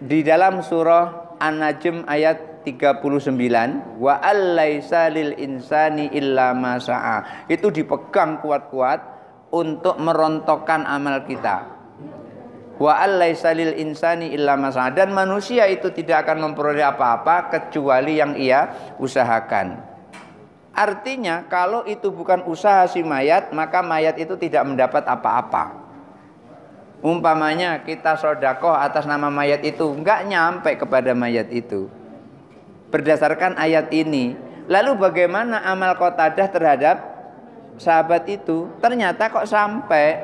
di dalam surah An-Najm ayat 39, wa allaisa lil insani illa ma sa'a. Itu dipegang kuat-kuat untuk merontokkan amal kita. Wa allaisa lil insani illa ma sa'a, dan manusia itu tidak akan memperoleh apa-apa kecuali yang ia usahakan. Artinya kalau itu bukan usaha si mayat, maka mayat itu tidak mendapat apa-apa. Umpamanya kita sedekah atas nama mayat itu, enggak nyampe kepada mayat itu. Berdasarkan ayat ini, lalu bagaimana amal Qatadah terhadap sahabat itu? Ternyata kok sampai.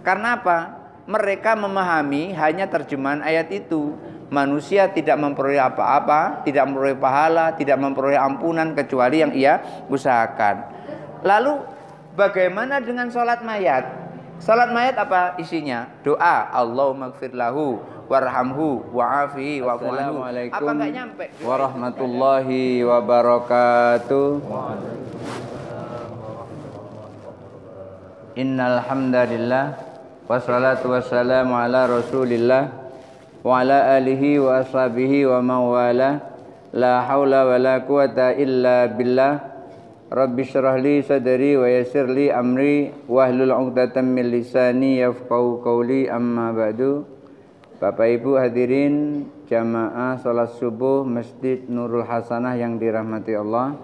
Karena apa? Mereka memahami hanya terjemahan ayat itu. Manusia tidak memperoleh apa-apa, tidak memperoleh pahala, tidak memperoleh ampunan kecuali yang ia usahakan. Lalu bagaimana dengan sholat mayat? Sholat mayat apa isinya? Doa, Allahumma gfir lahu warhamhu wa'afihi wa'fu anhu. Apa enggak nyampe? Warahmatullahi wabarakatuh. Innal hamdalillah wassalatu wassalamu ala Rasulillah wa ala alihi wa ashabihi wa mawala. La haula wa la quwata illa billah. Rabbi syrah li sadri wa yassir li amri wahlul 'uqdatam min lisani yafqahu qawli, amma ba'du. Bapak Ibu hadirin jamaah salat subuh Masjid Nurul Hasanah yang dirahmati Allah.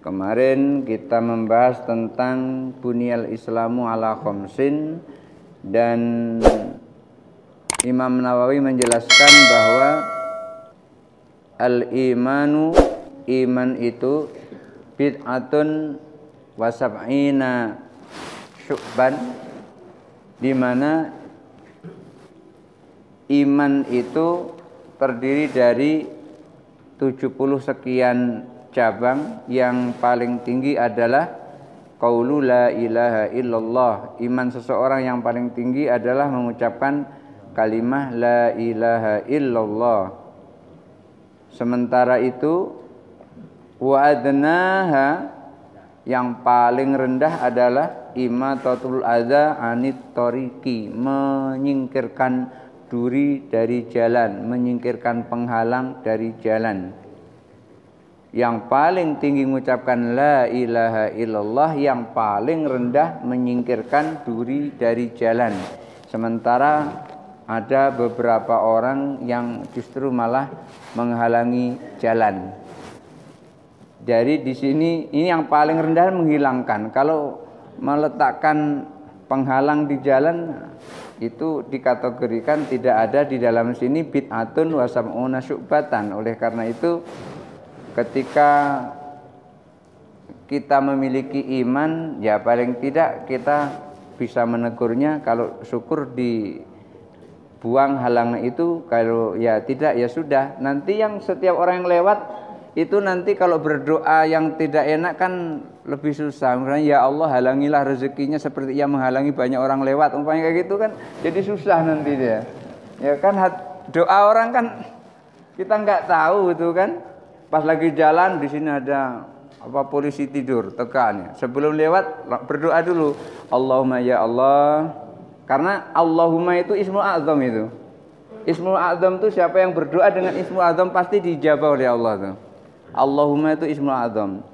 Kemarin kita membahas tentang bunyal Islamu ala khamsin, dan Imam Nawawi menjelaskan bahwa al-imanu, iman itu bid'atun wa sab'ina syu'ban, di mana iman itu terdiri dari 70 sekian cabang. Yang paling tinggi adalah qaulu la ilaha illallah. Iman seseorang yang paling tinggi adalah mengucapkan kalimah la ilaha illallah. Sementara itu wa adnaha, yang paling rendah adalah imatatul adza anit tariqi, menyingkirkan duri dari jalan, menyingkirkan penghalang dari jalan. Yang paling tinggi mengucapkan la ilaha illallah, yang paling rendah menyingkirkan duri dari jalan. Sementara ada beberapa orang yang justru malah menghalangi jalan. Jadi di sini ini yang paling rendah menghilangkan. Kalau meletakkan penghalang di jalan, itu dikategorikan tidak ada di dalam sini bid'atun wa sab'una syu'batan. Oleh karena itu ketika kita memiliki iman, ya paling tidak kita bisa menegurnya. Kalau syukur dibuang halangan itu, kalau ya tidak ya sudah. Nanti yang setiap orang yang lewat itu nanti kalau berdoa yang tidak enak kan lebih susah. Misalnya ya Allah halangilah rezekinya seperti yang menghalangi banyak orang lewat, umpamanya kayak gitu kan, jadi susah nanti dia. Ya kan doa orang kan kita nggak tahu itu kan. Pas lagi jalan di sini ada polisi tidur tekan. Sebelum lewat berdoa dulu. Allahumma ya Allah. Karena Allahumma itu ismul a'zam itu. Ismul a'zam itu siapa yang berdoa dengan ismul a'zam pasti dijabah oleh Allah tuh. Allahumma itu ismul a'zam.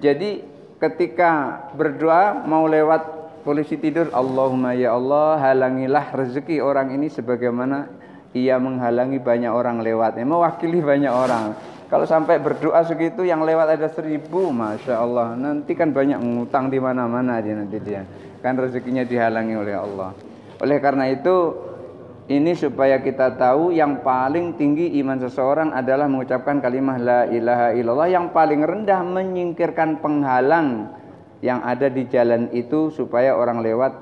Jadi ketika berdoa mau lewat polisi tidur, Allahumma ya Allah halangilah rezeki orang ini sebagaimana ia menghalangi banyak orang lewat. Mewakili banyak orang. Kalau sampai berdoa segitu yang lewat ada 1000, masya Allah. Nanti kan banyak ngutang di mana-mana dia nanti dia. Kan rezekinya dihalangi oleh Allah. Oleh karena itu ini supaya kita tahu yang paling tinggi iman seseorang adalah mengucapkan kalimah la ilaha illallah. Yang paling rendah menyingkirkan penghalang yang ada di jalan itu supaya orang lewat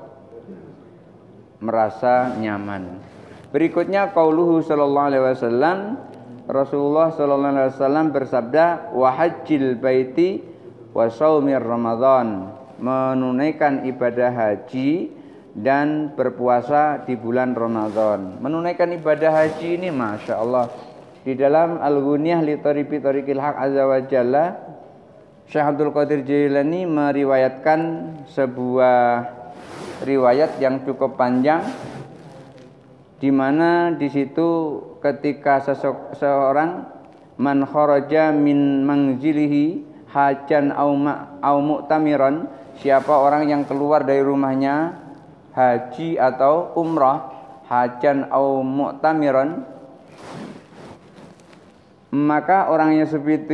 merasa nyaman. Berikutnya qauluhu sallallahu alaihi wasallam. Rasulullah sallallahu alaihi wasallam bersabda, wa hajjil baiti wa shaumir ramadan, menunaikan ibadah haji dan berpuasa di bulan Ramadan. Menunaikan ibadah haji ini masya Allah, di dalam Al-Ghunyah li Tariqil Haq Azza wa Jalla, Syekh Abdul Qadir Jailani meriwayatkan sebuah riwayat yang cukup panjang di mana di situ ketika seseorang man kharaja min manzilihi hajan au mu'tamiran, siapa orang yang keluar dari rumahnya haji atau umrah, hajan au mu'tamiran, maka orang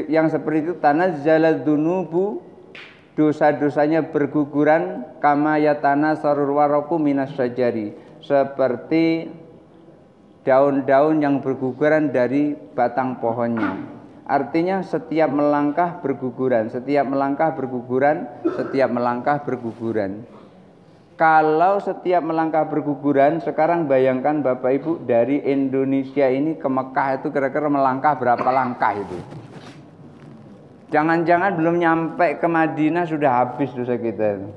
yang seperti itu tanazzalad dzunubu, dosa-dosanya berguguran, kama yatana sarur waraku minas syajari, seperti daun-daun yang berguguran dari batang pohonnya. Artinya setiap melangkah berguguran, setiap melangkah berguguran, setiap melangkah berguguran. Kalau setiap melangkah berguguran, sekarang bayangkan Bapak Ibu dari Indonesia ini ke Mekah itu kira-kira melangkah berapa langkah itu? Jangan-jangan belum nyampe ke Madinah sudah habis dosa kita itu.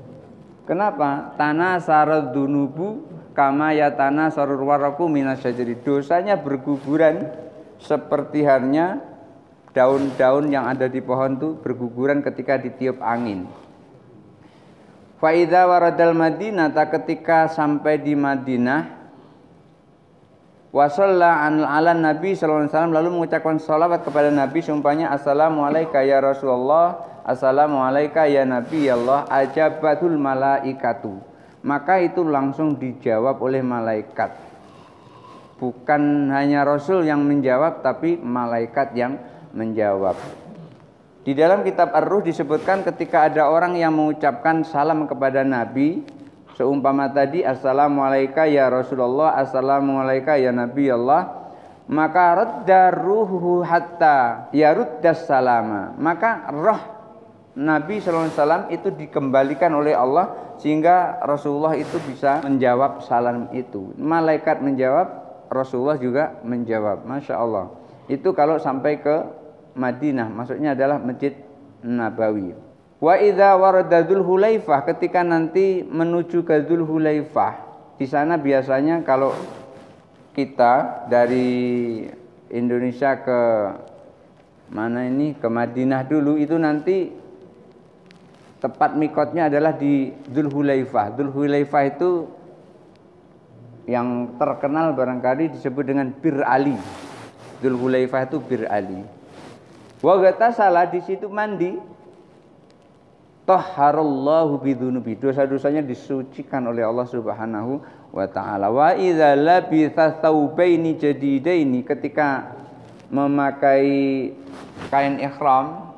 Kenapa? Tanah sarad dunubu kama yatana sarur waraku minas syajari. Dosanya berguguran seperti halnya daun-daun yang ada di pohon itu berguguran ketika ditiup angin. Fa idza waradal Madinah, ketika sampai di Madinah, wa shalla ala Nabi sallallahu alaihi wasallam, lalu mengucapkan salawat kepada Nabi seumpamanya assalamu alayka ya Rasulullah, assalamu alayka ya Nabi Allah, ajabatul malaikatu. Maka itu langsung dijawab oleh malaikat. Bukan hanya Rasul yang menjawab, tapi malaikat yang menjawab. Di dalam kitab Ar-Ruh disebutkan ketika ada orang yang mengucapkan salam kepada Nabi, seumpama tadi assalamu alayka ya Rasulullah, assalamu alayka ya Nabi Allah, maka radda ruhu hatta yaruddas salama. Maka roh Nabi SAW itu dikembalikan oleh Allah sehingga Rasulullah itu bisa menjawab salam itu. Malaikat menjawab, Rasulullah juga menjawab. Masya Allah. Itu kalau sampai ke Madinah, maksudnya adalah Masjid Nabawi. Wa idza warada Dzulhulaifah, ketika nanti menuju ke Dzulhulaifah, di sana biasanya kalau kita dari Indonesia ke mana ini, ke Madinah dulu, itu nanti tepat mikotnya adalah di Dzulhulaifah. Dzulhulaifah itu yang terkenal barangkali disebut dengan Bir Ali. Dzulhulaifah itu Bir Ali. Wa ghatasala, di situ mandi. Tahharallahu bidzunubi, dosa-dosanya disucikan oleh Allah Subhanahu wa taala. Wa idza labitha thawbaini jadidaini, ketika memakai kain ihram,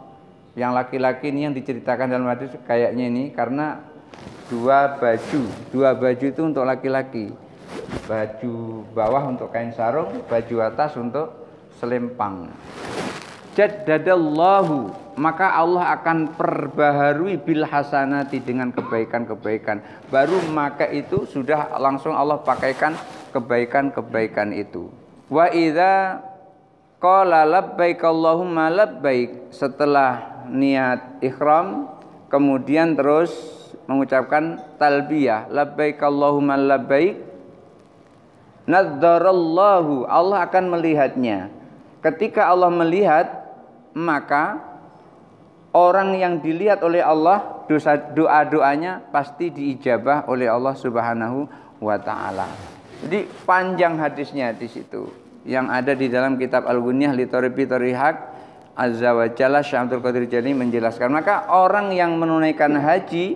yang laki-laki ini yang diceritakan dalam hadis kayaknya ini karena dua baju itu untuk laki-laki. Baju bawah untuk kain sarung, baju atas untuk selempang. Jaddadallahu, maka Allah akan perbaharui bil hasanati, dengan kebaikan-kebaikan. Baru maka itu sudah langsung Allah pakaikan kebaikan-kebaikan itu. Wa idza qala labbaik Allahumma labbaik, setelah niat ihram kemudian terus mengucapkan talbiyah labbaik Allahumma labbaik, nadzarallahu, Allah akan melihatnya. Ketika Allah melihat, maka orang yang dilihat oleh Allah, doa-doanya pasti diijabah oleh Allah Subhanahu wa taala. Jadi panjang hadisnya di situ yang ada di dalam kitab Al-Ghunyah li Tharibi Thorihaq Azza wa Jalla. Syekh Abdul Qadir Jani menjelaskan, maka orang yang menunaikan haji,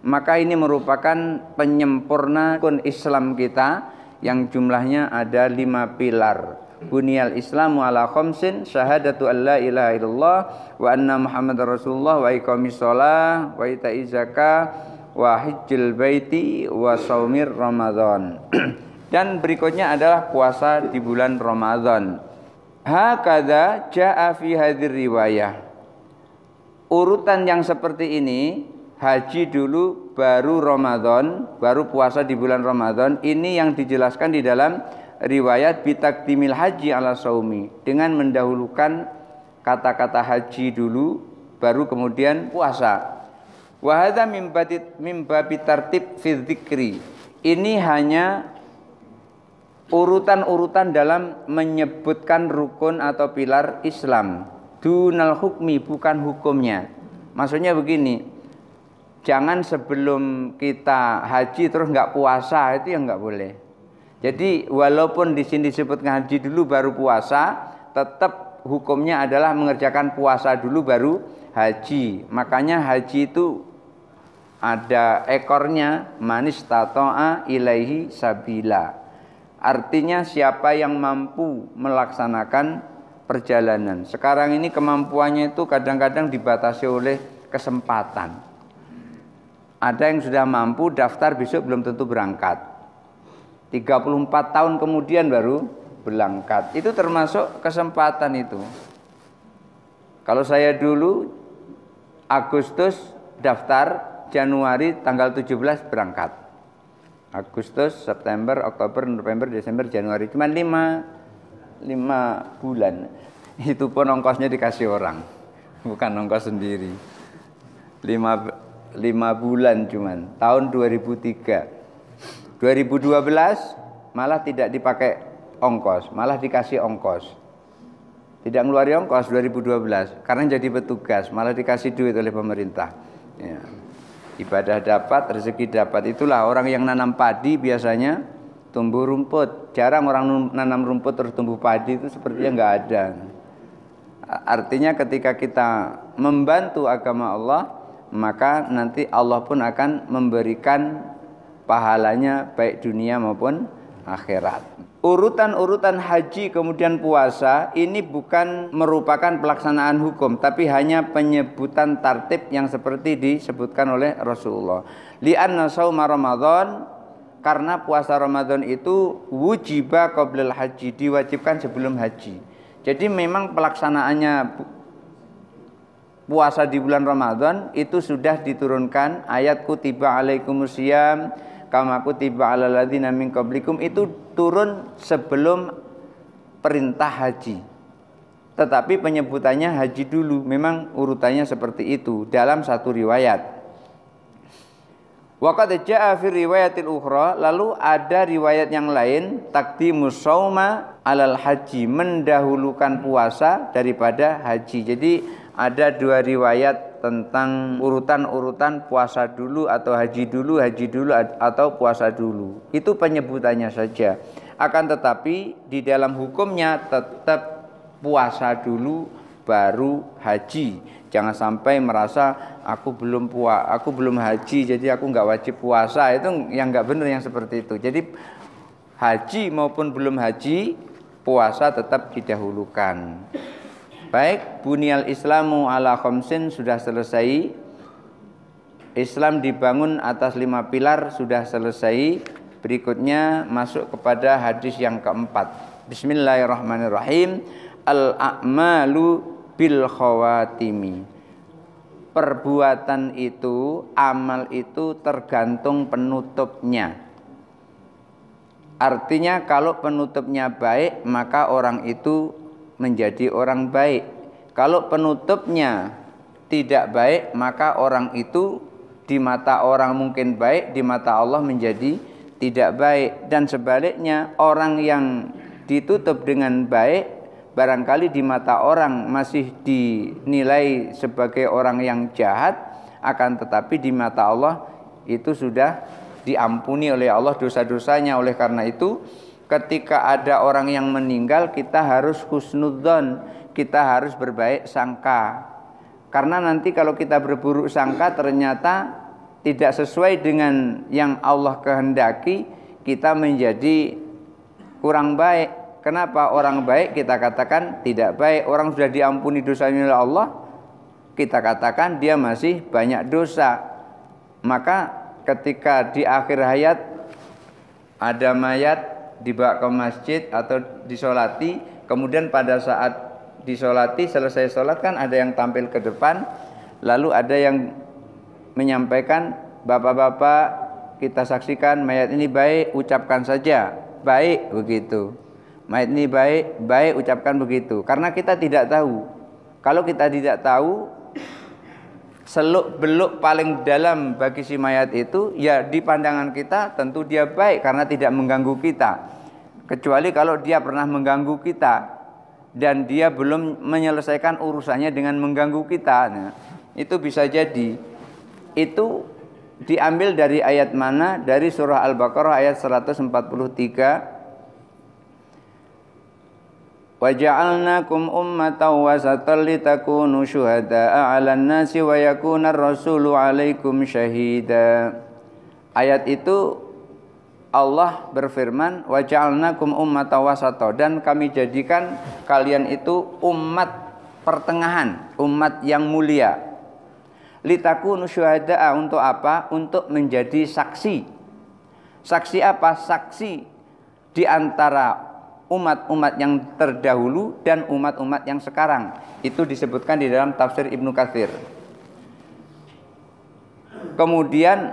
maka ini merupakan penyempurna rukun Islam kita yang jumlahnya ada 5 pilar. Bunyal Islamu ala khamsin, syahadatu an la ilaha illallah wa anna Muhammadar Rasulullah, wa iqamis shalah wa ita'iz zakah wa hajjil baiti wa shaumir Ramadan. Dan berikutnya adalah puasa di bulan Ramadan. Hakadha jaa fi hadhir riwayah. Urutan yang seperti ini, haji dulu baru Ramadan, baru puasa di bulan Ramadan, ini yang dijelaskan di dalam riwayat bitakdimil haji ala saumi, dengan mendahulukan kata-kata haji dulu baru kemudian puasa. Wa hadza mim babi tartib fi dzikri. Ini hanya urutan-urutan dalam menyebutkan rukun atau pilar Islam. Dunal hukmi, bukan hukumnya. Maksudnya begini, jangan sebelum kita haji terus nggak puasa, itu yang nggak boleh. Jadi walaupun di sini disebutkan haji dulu baru puasa, tetap hukumnya adalah mengerjakan puasa dulu baru haji. Makanya haji itu ada ekornya, manis tato'a ilaihi sabila. Artinya siapa yang mampu melaksanakan perjalanan. Sekarang ini kemampuannya itu kadang-kadang dibatasi oleh kesempatan. Ada yang sudah mampu daftar besok belum tentu berangkat. 34 tahun kemudian baru berangkat. Itu termasuk kesempatan itu. Kalau saya dulu Agustus daftar, Januari tanggal 17 berangkat. Agustus, September, Oktober, November, Desember, Januari. Cuma 5 bulan. Itu pun ongkosnya dikasih orang. Bukan ongkos sendiri. 5 bulan cuman. Tahun 2003. 2012 malah tidak dipakai ongkos. Malah dikasih ongkos. Tidak ngeluarin ongkos 2012. Karena jadi petugas. Malah dikasih duit oleh pemerintah. Ya. Ibadah dapat, rezeki dapat. Itulah orang yang nanam padi biasanya tumbuh rumput. Jarang orang nanam rumput terus tumbuh padi, itu sepertinya nggak ada. Artinya ketika kita membantu agama Allah, maka nanti Allah pun akan memberikan pahalanya baik dunia maupun akhirat. Urutan-urutan haji kemudian puasa ini bukan merupakan pelaksanaan hukum, tapi hanya penyebutan tartib yang seperti disebutkan oleh Rasulullah. Li'anna shauma Ramadan, karena puasa Ramadan itu wujiba qoblal haji, diwajibkan sebelum haji. Jadi memang pelaksanaannya puasa di bulan Ramadan itu sudah diturunkan ayat kutiba alaikumusiyam kama kutiba alal ladzina min qablikum, itu turun sebelum perintah haji. Tetapi penyebutannya haji dulu, memang urutannya seperti itu dalam satu riwayat. Wa qad jaa'a fi riwayatil ukhra, lalu ada riwayat yang lain taqdimus shauma alal haji, mendahulukan puasa daripada haji. Jadi ada dua riwayat tentang urutan-urutan puasa dulu atau haji dulu atau puasa dulu. Itu penyebutannya saja. Akan tetapi di dalam hukumnya tetap puasa dulu baru haji. Jangan sampai merasa aku belum haji jadi aku nggak wajib puasa. Itu yang nggak benar yang seperti itu. Jadi haji maupun belum haji, puasa tetap didahulukan. Baik, bunyal Islamu ala khamsin sudah selesai. Islam dibangun atas 5 pilar sudah selesai. Berikutnya masuk kepada hadis yang keempat. Bismillahirrahmanirrahim. Al-a'malu bil khawatimi. Perbuatan itu, amal itu tergantung penutupnya. Artinya kalau penutupnya baik, maka orang itu menjadi orang baik. Kalau penutupnya tidak baik, maka orang itu di mata orang mungkin baik, di mata Allah menjadi tidak baik. Dan sebaliknya, orang yang ditutup dengan baik, barangkali di mata orang masih dinilai sebagai orang yang jahat, akan tetapi di mata Allah itu sudah diampuni oleh Allah dosa-dosanya. Oleh karena itu, ketika ada orang yang meninggal, kita harus husnudzon, kita harus berbaik sangka. Karena nanti kalau kita berburuk sangka ternyata tidak sesuai dengan yang Allah kehendaki, kita menjadi kurang baik. Kenapa? Orang baik kita katakan tidak baik. Orang sudah diampuni dosanya oleh Allah, kita katakan dia masih banyak dosa. Maka ketika di akhir hayat ada mayat dibawa ke masjid atau disolati, kemudian pada saat disolati selesai sholat kan ada yang tampil ke depan, lalu ada yang menyampaikan, bapak-bapak kita saksikan mayat ini baik, ucapkan saja baik, begitu. Mayat ini baik, baik ucapkan begitu. Karena kita tidak tahu. Kalau kita tidak tahu, seluk-beluk paling dalam bagi si mayat itu, ya di pandangan kita tentu dia baik karena tidak mengganggu kita. Kecuali kalau dia pernah mengganggu kita dan dia belum menyelesaikan urusannya dengan mengganggu kita. Nah, itu bisa jadi itu diambil dari ayat mana? Dari surah Al-Baqarah ayat 143. وَجَعَلْنَاكُمْ أُمَّةً وَسَطًا لِتَكُونُوا شُهَدَاءَ عَلَى النَّاسِ وَيَكُونَ الرَّسُولُ عَلَيْكُمْ شَهِيدًا. Ayat itu Allah berfirman, وَجَعَلْنَاكُمْ أُمَّةً وَسَطًا, dan kami jadikan kalian itu umat pertengahan, umat yang mulia. Litakunu syuhada'a, untuk apa? Untuk menjadi saksi. Saksi apa? Saksi di antara umat-umat yang terdahulu dan umat-umat yang sekarang. Itu disebutkan di dalam tafsir Ibnu Katsir. Kemudian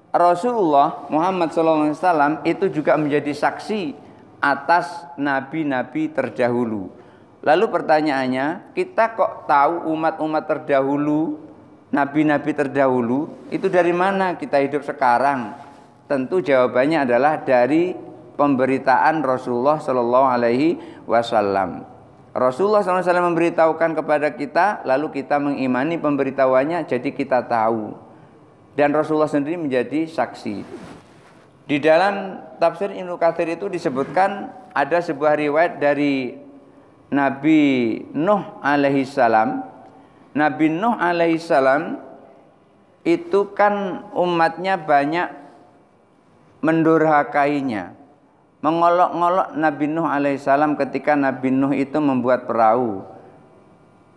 Rasulullah Muhammad SAW itu juga menjadi saksi atas nabi-nabi terdahulu. Lalu pertanyaannya, kita kok tahu umat-umat terdahulu, nabi-nabi terdahulu, itu dari mana kita hidup sekarang? Tentu jawabannya adalah dari pemberitaan Rasulullah Shallallahu Alaihi Wasallam. Rasulullah SAW memberitahukan kepada kita, lalu kita mengimani pemberitahuannya, jadi kita tahu. Dan Rasulullah sendiri menjadi saksi. Di dalam tafsir Ibnu Katsir itu disebutkan ada sebuah riwayat dari Nabi Nuh alaihissalam. Nabi Nuh alaihissalam itu kan umatnya banyak mendurhakainya, mengolok-ngolok Nabi Nuh alaihissalam ketika Nabi Nuh itu membuat perahu.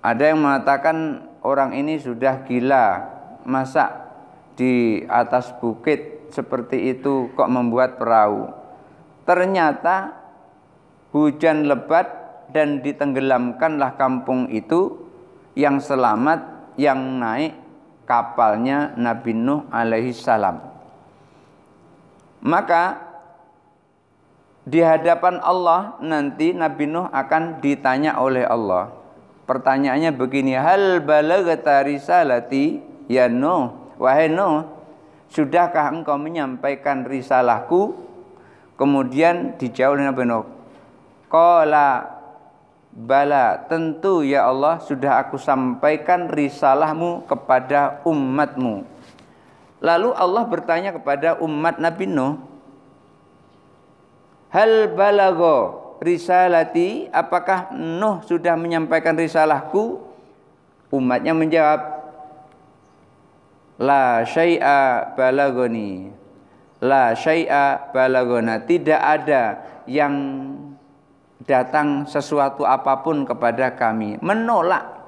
Ada yang mengatakan orang ini sudah gila, masa di atas bukit seperti itu kok membuat perahu. Ternyata hujan lebat dan ditenggelamkanlah kampung itu. Yang selamat, yang naik kapalnya Nabi Nuh alaihissalam. Maka di hadapan Allah nanti Nabi Nuh akan ditanya oleh Allah. Pertanyaannya begini, hal balagata risalati ya Nuh, wahai Nuh, sudahkah engkau menyampaikan risalahku? Kemudian dijawab oleh Nabi Nuh, qala bala, tentu ya Allah, sudah aku sampaikan risalahmu kepada umatmu. Lalu Allah bertanya kepada umat Nabi Nuh, hal balago risalati, apakah Nuh sudah menyampaikan risalahku? Umatnya menjawab, la syai'a balagoni, la syai'a balagona, tidak ada yang datang sesuatu apapun kepada kami. Menolak.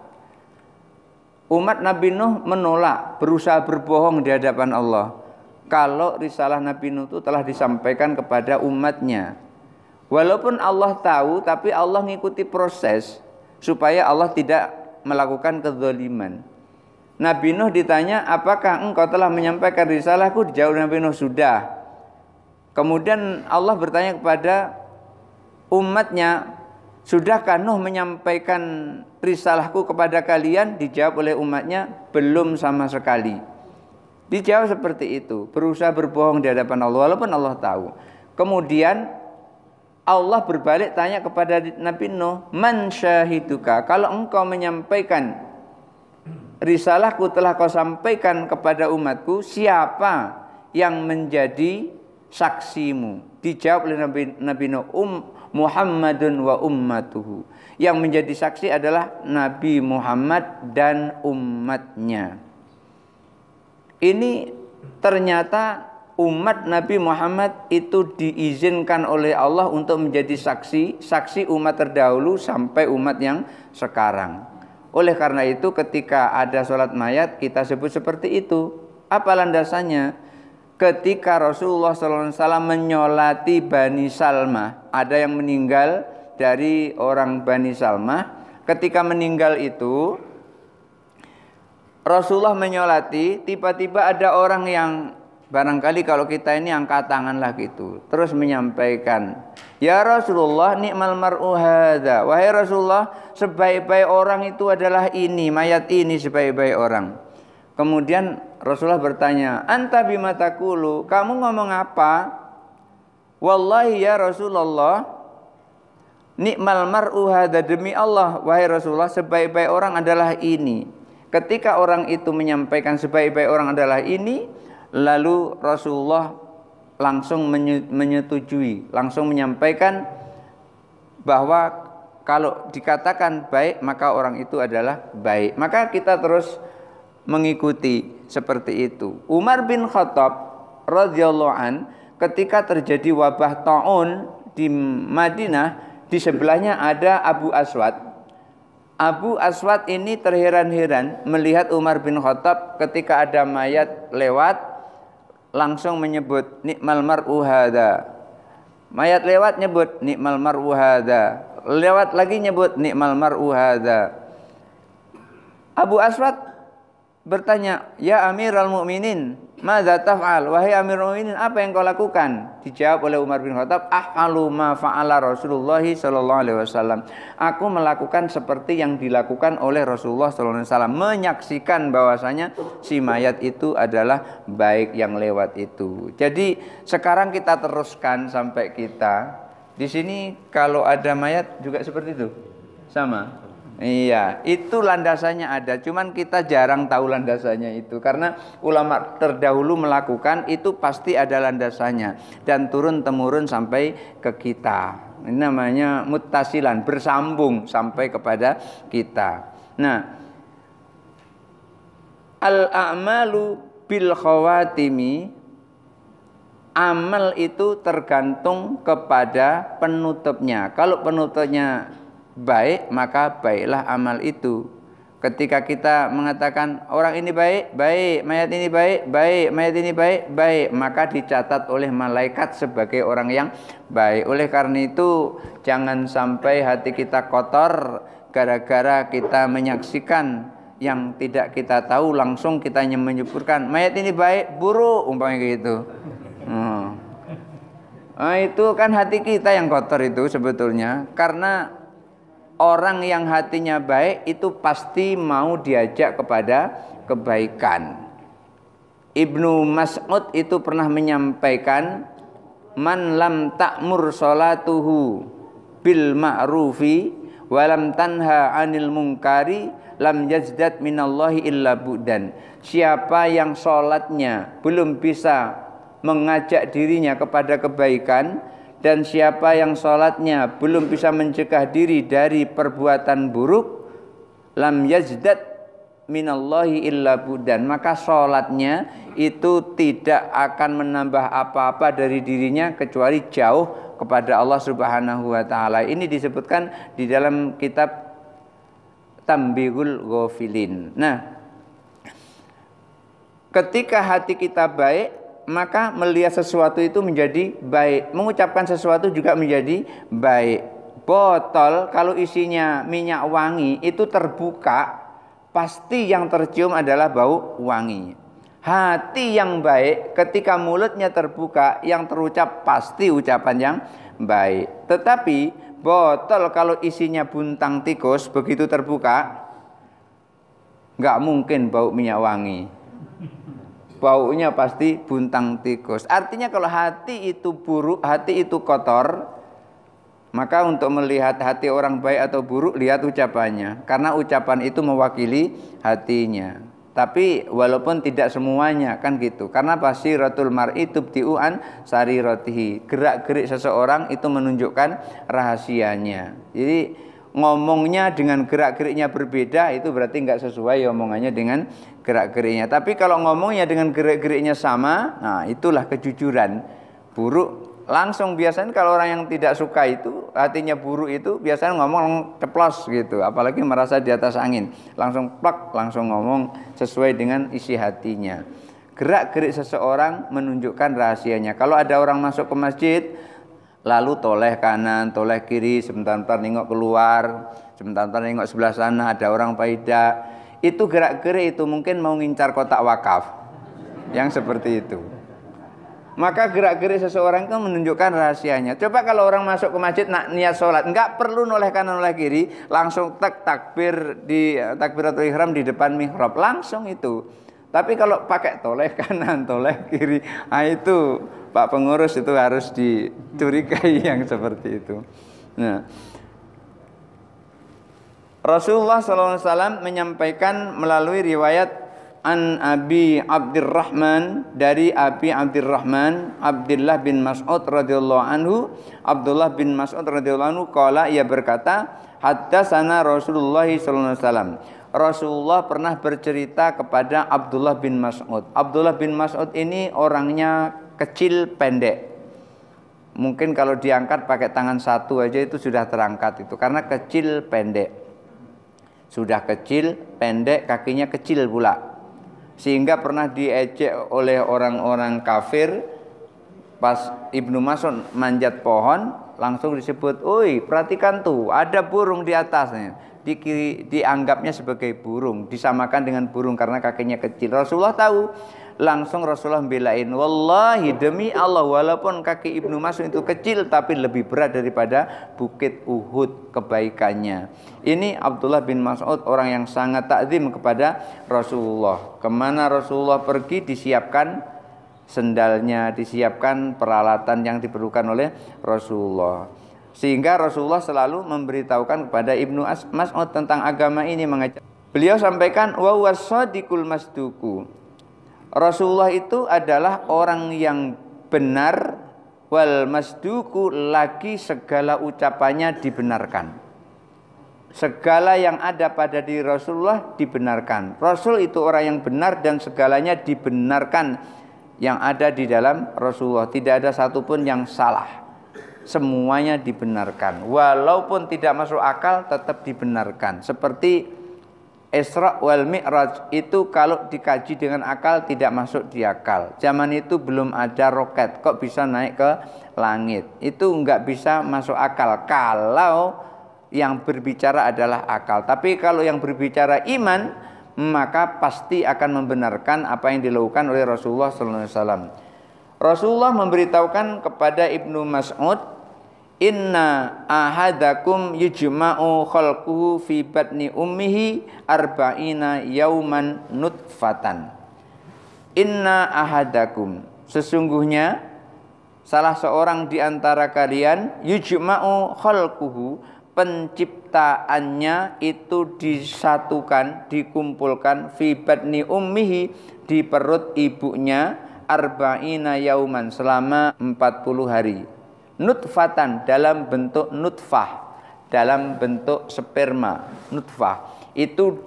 Umat Nabi Nuh menolak, berusaha berbohong di hadapan Allah kalau risalah Nabi Nuh itu telah disampaikan kepada umatnya. Walaupun Allah tahu, tapi Allah mengikuti proses supaya Allah tidak melakukan kezaliman. Nabi Nuh ditanya, apakah engkau telah menyampaikan risalahku? Dijawab Nabi Nuh, sudah. Kemudian Allah bertanya kepada umatnya, sudahkah Nuh menyampaikan risalahku kepada kalian? Dijawab oleh umatnya, belum sama sekali. Dijawab seperti itu, berusaha berbohong di hadapan Allah walaupun Allah tahu. Kemudian Allah berbalik tanya kepada Nabi Nuh, man syahiduka, kalau engkau menyampaikan risalahku telah kau sampaikan kepada umatku, siapa yang menjadi saksimu? Dijawab oleh Nabi Nuh, Muhammadun wa ummatuhu. Yang menjadi saksi adalah Nabi Muhammad dan umatnya. Ini ternyata umat Nabi Muhammad itu diizinkan oleh Allah untuk menjadi saksi umat terdahulu sampai umat yang sekarang. Oleh karena itu ketika ada sholat mayat kita sebut seperti itu. Apa landasannya? Ketika Rasulullah SAW menyolati Bani Salmah, ada yang meninggal dari orang Bani Salmah. Ketika meninggal itu, Rasulullah menyolati, tiba-tiba ada orang yang barangkali kalau kita ini angkat tangan lah gitu, terus menyampaikan, ya Rasulullah, ni'mal mar'u hadza. Wahai Rasulullah, sebaik-baik orang itu adalah ini, mayat ini sebaik-baik orang. Kemudian Rasulullah bertanya, anta bima taqulu, kamu ngomong apa? Wallahi ya Rasulullah, ni'mal mar'u hadza, demi Allah wahai Rasulullah, sebaik-baik orang adalah ini. Ketika orang itu menyampaikan sebaik-baik orang adalah ini, Lalu Rasulullah langsung menyetujui, langsung menyampaikan bahwa kalau dikatakan baik maka orang itu adalah baik. Maka kita terus mengikuti seperti itu. Umar bin Khattab radhiyallahu an ketika terjadi wabah taun di Madinah, di sebelahnya ada Abu Aswad. Abu Aswad ini terheran-heran melihat Umar bin Khattab ketika ada mayat lewat, langsung menyebut nikmal mar'u hadza. Mayat lewat nyebut nikmal mar'u hadza. Lewat lagi nyebut nikmal mar'u hadza. Abu Aswad bertanya, "Ya Amirul Mukminin, madza taf'al?" Wahai Amirul Mukminin, apa yang kau lakukan? Dijawab oleh Umar bin Khattab, "Af'alu ma fa'ala Rasulullah sallallahu alaihi wasallam." Aku melakukan seperti yang dilakukan oleh Rasulullah sallallahu alaihi wasallam, menyaksikan bahwasanya si mayat itu adalah baik yang lewat itu. Jadi sekarang kita teruskan sampai kita di sini kalau ada mayat juga seperti itu. Sama. Iya, itu landasannya ada, cuman kita jarang tahu landasannya itu karena ulama terdahulu melakukan itu pasti ada landasannya dan turun temurun sampai ke kita. Ini namanya muttasilan, bersambung sampai kepada kita. Nah, al-a'malu bil khawatimi, amal itu tergantung kepada penutupnya. Kalau penutupnya baik, maka baiklah amal itu. Ketika kita mengatakan orang ini baik, baik, mayat ini baik, baik, mayat ini baik, baik, maka dicatat oleh malaikat sebagai orang yang baik. Oleh karena itu, jangan sampai hati kita kotor gara-gara kita menyaksikan yang tidak kita tahu, langsung kita menyebutkan mayat ini baik, buruk, umpamanya gitu. Nah, itu kan hati kita yang kotor itu sebetulnya, karena orang yang hatinya baik itu pasti mau diajak kepada kebaikan. Ibnu Mas'ud itu pernah menyampaikan, man lam ta'mur sholatuhu bil ma'rufi walam tanha 'anil munkari lam yazdad minallahi illa bu'dan. Siapa yang sholatnya belum bisa mengajak dirinya kepada kebaikan, dan siapa yang sholatnya belum bisa mencegah diri dari perbuatan buruk, lam yazdad minallahi illa bu'dan, maka sholatnya itu tidak akan menambah apa-apa dari dirinya kecuali jauh kepada Allah Subhanahu wa ta'ala. Ini disebutkan di dalam kitab Tambihul Ghafilin. Nah, ketika hati kita baik, maka melihat sesuatu itu menjadi baik, mengucapkan sesuatu juga menjadi baik. Botol kalau isinya minyak wangi itu terbuka, pasti yang tercium adalah bau wangi. Hati yang baik ketika mulutnya terbuka, yang terucap pasti ucapan yang baik. Tetapi botol kalau isinya buntang tikus, begitu terbuka nggak mungkin bau minyak wangi, baunya pasti buntang tikus. Artinya kalau hati itu buruk, hati itu kotor, maka untuk melihat hati orang baik atau buruk, lihat ucapannya, karena ucapan itu mewakili hatinya. Tapi walaupun tidak semuanya kan gitu, karena basiratul mar'i tubti'u an sariratihi, gerak-gerik seseorang itu menunjukkan rahasianya. Jadi ngomongnya dengan gerak-geriknya berbeda, itu berarti nggak sesuai omongannya dengan gerak-geriknya. Tapi kalau ngomongnya dengan gerak-geriknya sama, nah itulah kejujuran. Buruk langsung, biasanya kalau orang yang tidak suka itu, hatinya buruk itu biasanya ngomong ceplos gitu, apalagi merasa di atas angin, langsung plak, langsung ngomong sesuai dengan isi hatinya. Gerak-gerik seseorang menunjukkan rahasianya. Kalau ada orang masuk ke masjid, lalu toleh kanan, toleh kiri, sebentar-bentar nengok keluar, sebentar-bentar nengok sebelah sana, ada orang faedah, itu gerak-gerik itu mungkin mau ngincar kotak wakaf, yang seperti itu. Maka gerak-gerik seseorang itu menunjukkan rahasianya. Coba kalau orang masuk ke masjid nak niat sholat, nggak perlu noleh kanan noleh kiri, langsung takbir di takbiratul ihram di depan mihrab, langsung itu. Tapi kalau pakai toleh kanan, toleh kiri, nah itu Pak pengurus itu harus dicurigai yang seperti itu. Nah, Rasulullah SAW menyampaikan melalui riwayat an Abi Abdurrahman, dari Abi Abdurrahman Abdullah bin Mas'ud radhiyallahu anhu, Abdullah bin Mas'ud radhiyallahu anhu qala, ia berkata, haddatsana Rasulullah sallallahu alaihi wasallam. Rasulullah pernah bercerita kepada Abdullah bin Mas'ud. Abdullah bin Mas'ud ini orangnya kecil pendek. Mungkin kalau diangkat pakai tangan satu aja itu sudah terangkat itu, karena kecil pendek. Sudah kecil pendek, kakinya kecil pula. Sehingga pernah diejek oleh orang-orang kafir pas Ibnu Mas'ud manjat pohon, langsung disebut, "Oi, perhatikan tuh, ada burung di atasnya." Dianggapnya sebagai burung, disamakan dengan burung karena kakinya kecil. Rasulullah tahu, langsung Rasulullah belain, wallahi demi Allah, walaupun kaki Ibnu Mas'ud itu kecil tapi lebih berat daripada bukit Uhud kebaikannya. Ini Abdullah bin Mas'ud orang yang sangat takzim kepada Rasulullah. Kemana Rasulullah pergi disiapkan sendalnya, disiapkan peralatan yang diperlukan oleh Rasulullah. Sehingga Rasulullah selalu memberitahukan kepada Ibnu Mas'ud tentang agama ini, mengajak. Beliau sampaikan, wa wasadiqul masduku. Rasulullah itu adalah orang yang benar, wal masduku, lagi segala ucapannya dibenarkan. Segala yang ada pada diri Rasulullah dibenarkan. Rasul itu orang yang benar dan segalanya dibenarkan yang ada di dalam Rasulullah. Tidak ada satupun yang salah. Semuanya dibenarkan. Walaupun tidak masuk akal tetap dibenarkan. Seperti Isra wal Mi'raj itu kalau dikaji dengan akal tidak masuk di akal. Zaman itu belum ada roket, kok bisa naik ke langit? Itu enggak bisa masuk akal kalau yang berbicara adalah akal. Tapi kalau yang berbicara iman, maka pasti akan membenarkan apa yang dilakukan oleh Rasulullah SAW. Rasulullah memberitahukan kepada Ibnu Mas'ud, inna ahadakum yujma'u khalquhu fi batni ummihi arba'ina yauman nutfatan. Inna ahadakum, sesungguhnya salah seorang di antara kalian, yujma'u khalquhu, penciptaannya itu disatukan, dikumpulkan, fi batni ummihi, di perut ibunya, arba'ina yauman, selama 40 hari. Nutfatan, dalam bentuk nutfah, dalam bentuk sperma. Nutfah itu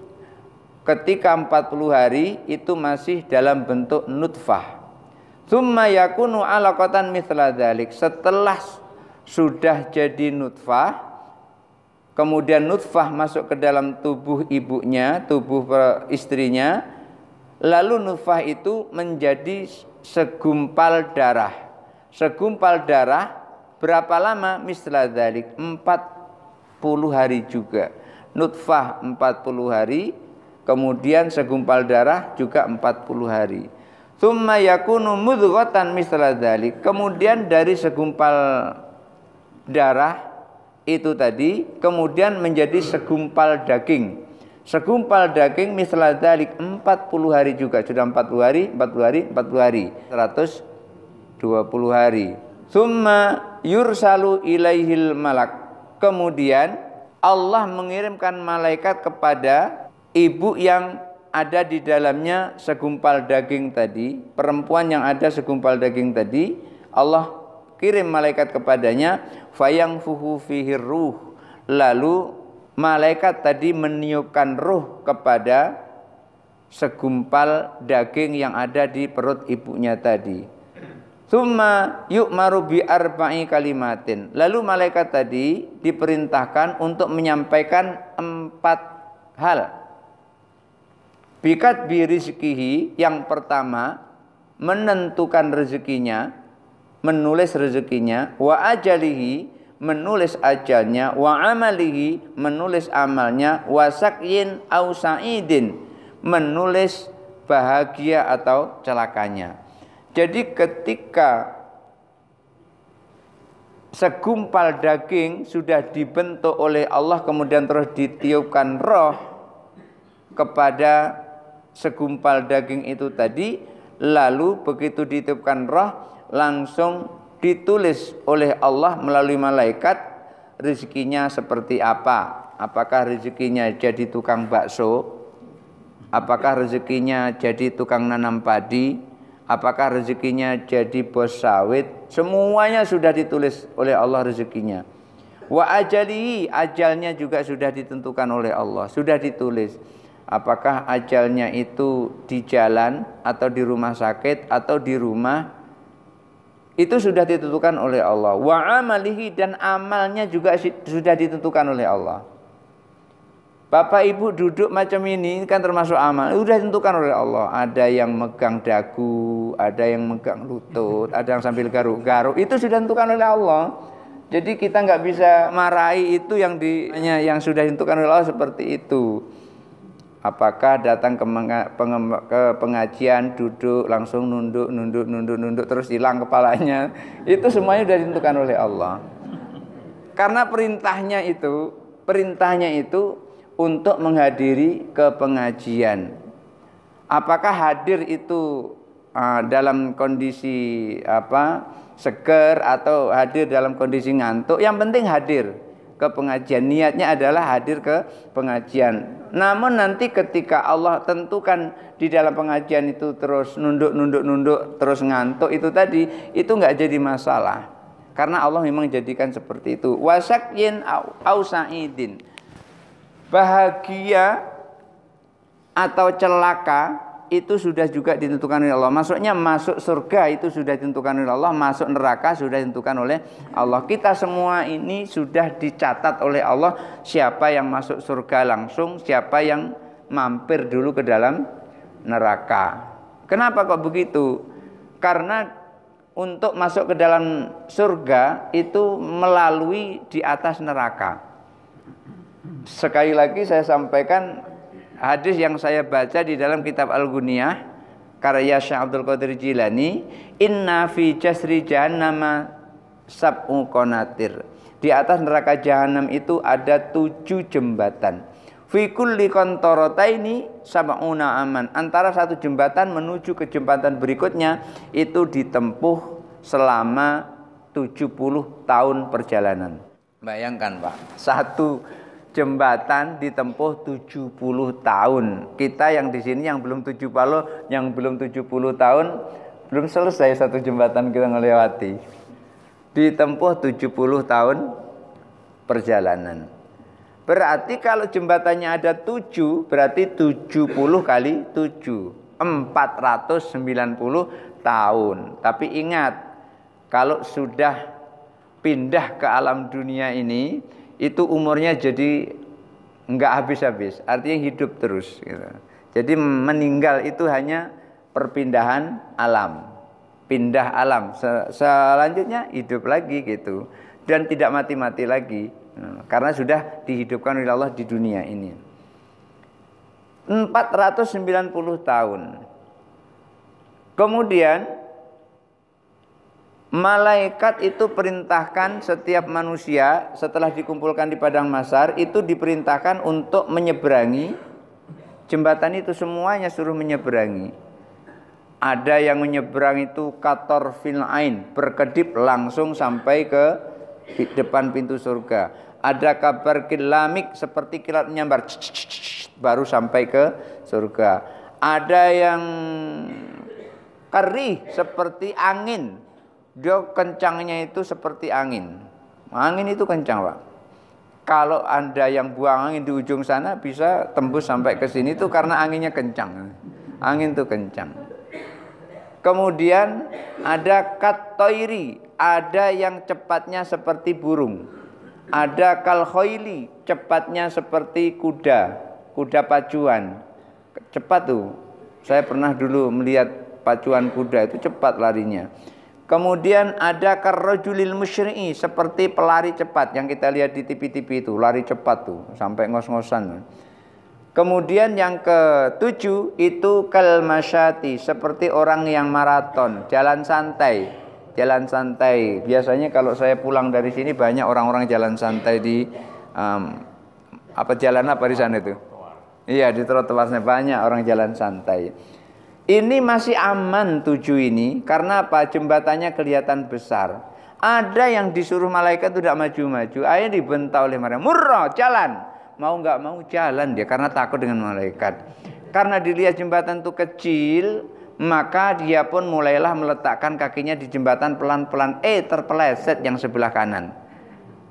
ketika 40 hari itu masih dalam bentuk nutfah. Tsumma yakunu 'alaqatan mithla dzalik. Setelah sudah jadi nutfah, kemudian nutfah masuk ke dalam tubuh ibunya, tubuh istrinya, lalu nutfah itu menjadi segumpal darah. Segumpal darah berapa lama? Misla dzalik, 40 hari juga. Nutfah 40 hari, kemudian segumpal darah juga 40 hari. Tsumma yakunu mudghatan misla dzalik. Kemudian dari segumpal darah itu tadi kemudian menjadi segumpal daging. Segumpal daging misla dzalik, 40 hari juga. Sudah 40 hari, 40 hari, 40 hari. 120 hari. Tsumma yursalu ilaihil malak. Kemudian Allah mengirimkan malaikat kepada ibu yang ada di dalamnya segumpal daging tadi, perempuan yang ada segumpal daging tadi, Allah kirim malaikat kepadanya, fayangfuhu fihi ruh. Lalu malaikat tadi meniupkan ruh kepada segumpal daging yang ada di perut ibunya tadi. Tsumma yu'maru bi arba'i kalimatin. Lalu malaikat tadi diperintahkan untuk menyampaikan 4 hal. Bikat bi rizkihi, yang pertama menentukan rezekinya, menulis rezekinya, wa ajalihi, menulis ajalnya, wa amalihi, menulis amalnya, wa sakyin au sa'idin, menulis bahagia atau celakanya. Jadi ketika segumpal daging sudah dibentuk oleh Allah, kemudian terus ditiupkan roh kepada segumpal daging itu tadi, lalu begitu ditiupkan roh langsung ditulis oleh Allah melalui malaikat rezekinya seperti apa. Apakah rezekinya jadi tukang bakso, Apakah rezekinya jadi tukang nanam padi? Apakah rezekinya jadi bos sawit? Semuanya sudah ditulis oleh Allah rezekinya. Wa ajalihi, ajalnya juga sudah ditentukan oleh Allah, sudah ditulis. Apakah ajalnya itu di jalan atau di rumah sakit atau di rumah, itu sudah ditentukan oleh Allah. Wa amalihi, dan amalnya juga sudah ditentukan oleh Allah. Bapak ibu duduk macam ini kan termasuk amal, sudah ditentukan oleh Allah. Ada yang megang dagu, ada yang megang lutut, ada yang sambil garuk-garuk, itu sudah ditentukan oleh Allah. Jadi kita nggak bisa marahi itu yang sudah ditentukan oleh Allah seperti itu. Apakah datang ke pengajian, duduk langsung nunduk terus hilang kepalanya, itu semuanya sudah ditentukan oleh Allah. Karena perintahnya itu untuk menghadiri ke pengajian. Apakah hadir itu dalam kondisi seger atau hadir dalam kondisi ngantuk? Yang penting hadir ke pengajian. Niatnya adalah hadir ke pengajian. Namun nanti ketika Allah tentukan di dalam pengajian itu terus nunduk terus ngantuk, itu tadi itu nggak jadi masalah. Karena Allah memang jadikan seperti itu. Wasakyin au sa'idin. Bahagia atau celaka itu sudah juga ditentukan oleh Allah. Maksudnya masuk surga itu sudah ditentukan oleh Allah, masuk neraka sudah ditentukan oleh Allah. Kita semua ini sudah dicatat oleh Allah, siapa yang masuk surga langsung, siapa yang mampir dulu ke dalam neraka. Kenapa kok begitu? Karena untuk masuk ke dalam surga itu melalui di atas neraka. Sekali lagi saya sampaikan hadis yang saya baca di dalam kitab Al-Ghunyah karya Syekh Abdul Qadir Jilani, inna fi jasri jahannama sab'u qanatir. Di atas neraka jahanam itu ada 7 jembatan. Fi kulli qantarataini sab'una aman. Antara satu jembatan menuju ke jembatan berikutnya itu ditempuh selama 70 tahun perjalanan. Bayangkan Pak, satu jembatan ditempuh 70 tahun. Kita yang di sini yang belum 70 tahun belum selesai satu jembatan kita melewati. Ditempuh 70 tahun perjalanan. Berarti kalau jembatannya ada 7, berarti 70 kali 7, 490 tahun. Tapi ingat, kalau sudah pindah ke alam dunia ini, itu umurnya jadi enggak habis-habis, artinya hidup terus gitu. Jadi meninggal itu hanya perpindahan alam, pindah alam, selanjutnya hidup lagi gitu, dan tidak mati-mati lagi, karena sudah dihidupkan oleh Allah di dunia ini. 490 tahun. Kemudian malaikat itu perintahkan setiap manusia setelah dikumpulkan di padang mahsyar itu diperintahkan untuk menyeberangi jembatan itu, semuanya suruh menyeberangi. Ada yang menyeberang itu kator fil ain, berkedip langsung sampai ke depan pintu surga. Ada kabar kilamik seperti kilat menyambar baru sampai ke surga. Ada yang kerih seperti angin. Dia kencangnya itu seperti angin. Angin itu kencang Pak. Kalau Anda yang buang angin di ujung sana bisa tembus sampai ke sini itu karena anginnya kencang. Angin itu kencang. Kemudian ada katoiri, ada yang cepatnya seperti burung. Ada kalkhoili, cepatnya seperti kuda pacuan. Cepat tuh. Saya pernah dulu melihat pacuan kuda itu cepat larinya. Kemudian ada karrojulil musyri'i, seperti pelari cepat yang kita lihat di TV-TV itu, lari cepat tuh sampai ngos-ngosan. Kemudian yang ke-7 itu kalmasyati, seperti orang yang maraton, jalan santai. Jalan santai. Biasanya kalau saya pulang dari sini banyak orang-orang jalan santai di jalan apa di sana itu? Iya, di trotoarnya banyak orang jalan santai. Ini masih aman 7 ini, karena apa? Jembatannya kelihatan besar. Ada yang disuruh malaikat tidak maju-maju, akhirnya dibentak oleh mereka, murrah, jalan. Mau nggak mau jalan dia, karena takut dengan malaikat. Karena dilihat jembatan itu kecil, maka dia pun mulailah meletakkan kakinya di jembatan pelan-pelan. Terpeleset yang sebelah kanan.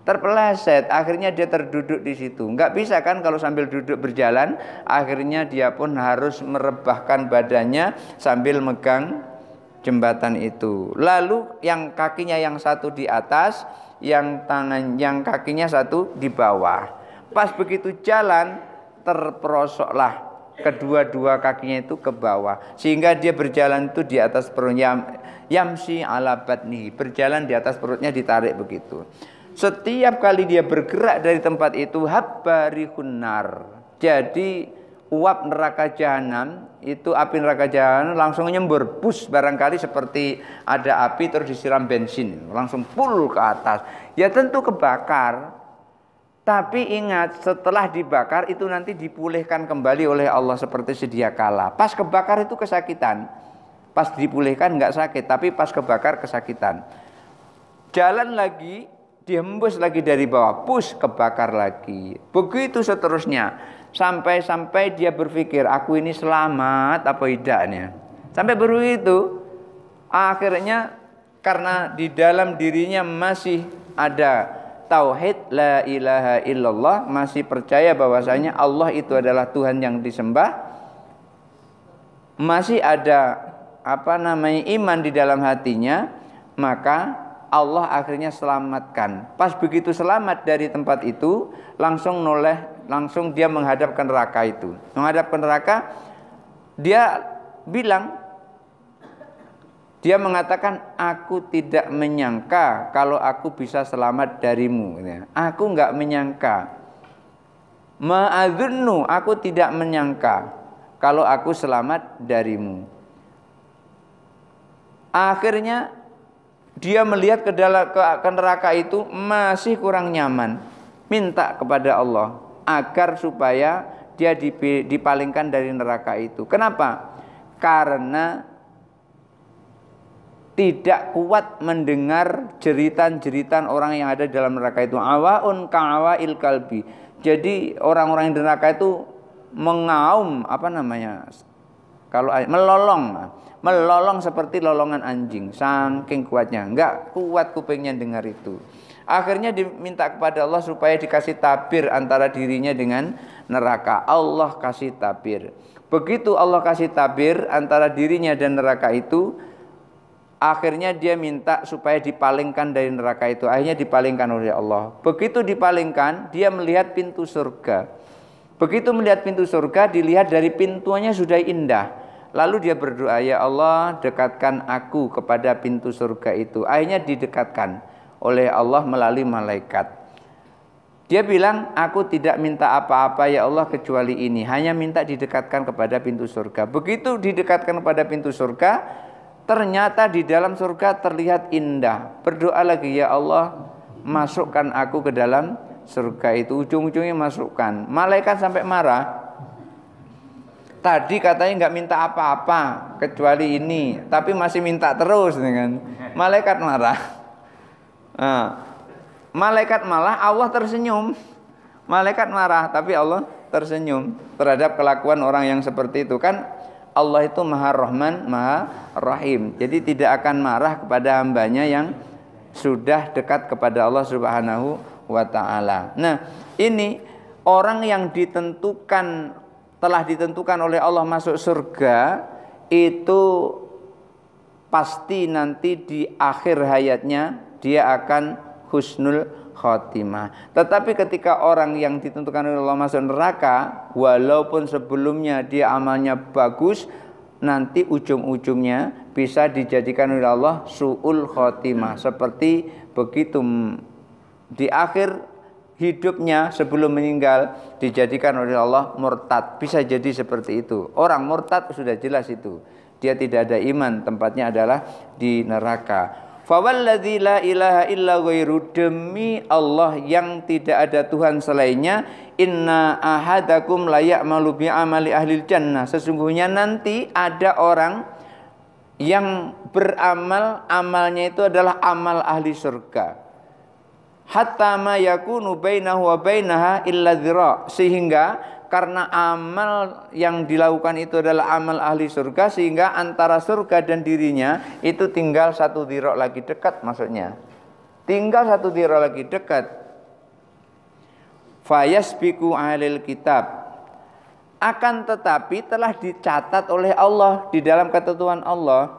Terpeleset, akhirnya dia terduduk di situ. Nggak bisa kan kalau sambil duduk berjalan. Akhirnya dia pun harus merebahkan badannya sambil megang jembatan itu. Lalu yang kakinya yang satu di atas, yang kakinya satu di bawah. Pas begitu jalan, terperosoklah kedua-dua kakinya itu ke bawah, sehingga dia berjalan itu di atas perutnya, yamsi ala batni, berjalan di atas perutnya, ditarik begitu. Setiap kali dia bergerak dari tempat itu, habbarihun nar, jadi uap neraka jahanam itu, api neraka jahanam langsung nyembur, bus, barangkali seperti ada api terus disiram bensin, langsung full ke atas. Ya tentu kebakar. Tapi ingat, setelah dibakar itu nanti dipulihkan kembali oleh Allah seperti sedia kala. Pas kebakar itu kesakitan. Pas dipulihkan nggak sakit, tapi pas kebakar kesakitan. Jalan lagi, dihembus lagi dari bawah, push, kebakar lagi. Begitu seterusnya. Sampai dia berpikir, aku ini selamat apa tidaknya. Sampai begitu, akhirnya karena di dalam dirinya masih ada tauhid la ilaha illallah, masih percaya bahwasanya Allah itu adalah Tuhan yang disembah, masih ada iman di dalam hatinya, maka Allah akhirnya selamatkan. Pas begitu selamat dari tempat itu, langsung dia menghadap ke neraka itu. Menghadap ke neraka, dia mengatakan, aku tidak menyangka kalau aku bisa selamat darimu. Aku enggak menyangka. Ma'adzunnu, aku tidak menyangka kalau aku selamat darimu. Akhirnya dia melihat ke neraka itu masih kurang nyaman. Minta kepada Allah agar supaya dia dipalingkan dari neraka itu. Kenapa? Karena tidak kuat mendengar jeritan-jeritan orang yang ada dalam neraka itu. Awaun ka'awail kalbi. Jadi orang-orang yang di neraka itu mengaum, melolong seperti lolongan anjing, saking kuatnya. Enggak kuat kupingnya dengar itu. Akhirnya diminta kepada Allah supaya dikasih tabir antara dirinya dengan neraka. Allah kasih tabir. Begitu Allah kasih tabir antara dirinya dan neraka itu, akhirnya dia minta supaya dipalingkan dari neraka itu. Akhirnya dipalingkan oleh Allah. Begitu dipalingkan, dia melihat pintu surga. Begitu melihat pintu surga, dilihat dari pintunya sudah indah. Lalu dia berdoa, ya Allah, dekatkan aku kepada pintu surga itu. Akhirnya didekatkan oleh Allah melalui malaikat. Dia bilang, aku tidak minta apa-apa ya Allah kecuali ini. Hanya minta didekatkan kepada pintu surga. Begitu didekatkan kepada pintu surga, ternyata di dalam surga terlihat indah. Berdoa lagi, ya Allah, masukkan aku ke dalam surga itu. Ujung-ujungnya masukkan. Malaikat sampai marah. Tadi katanya nggak minta apa-apa kecuali ini, tapi masih minta terus dengan malaikat marah. Malaikat malah Allah tersenyum. Malaikat marah, tapi Allah tersenyum terhadap kelakuan orang yang seperti itu. Kan Allah itu Maha Rahman, Maha Rahim. Jadi tidak akan marah kepada hambanya yang sudah dekat kepada Allah Subhanahu wa ta'ala. Nah, ini orang yang telah ditentukan oleh Allah masuk surga, itu pasti nanti di akhir hayatnya dia akan husnul khotimah. Tetapi ketika orang yang ditentukan oleh Allah masuk neraka, walaupun sebelumnya dia amalnya bagus, nanti ujung-ujungnya bisa dijadikan oleh Allah su'ul khotimah. Seperti begitu di akhir hidupnya sebelum meninggal dijadikan oleh Allah murtad. Bisa jadi seperti itu. Orang murtad sudah jelas itu. Dia tidak ada iman, tempatnya adalah di neraka. Fawalladzi la ilaha illa ghairu, demi Allah yang tidak ada Tuhan selainnya, inna ahadakum la ya'malu bi amali ahlil jannah, sesungguhnya nanti ada orang yang beramal, amalnya itu adalah amal ahli surga. Hatta ma yakunu bainahu wa bainaha illa dzira, sehingga karena amal yang dilakukan itu adalah amal ahli surga, sehingga antara surga dan dirinya itu tinggal 1 dhira' lagi dekat, maksudnya tinggal 1 dhira' lagi dekat. Fayasbiqu ahlil kitab, akan tetapi telah dicatat oleh Allah di dalam ketentuan Allah,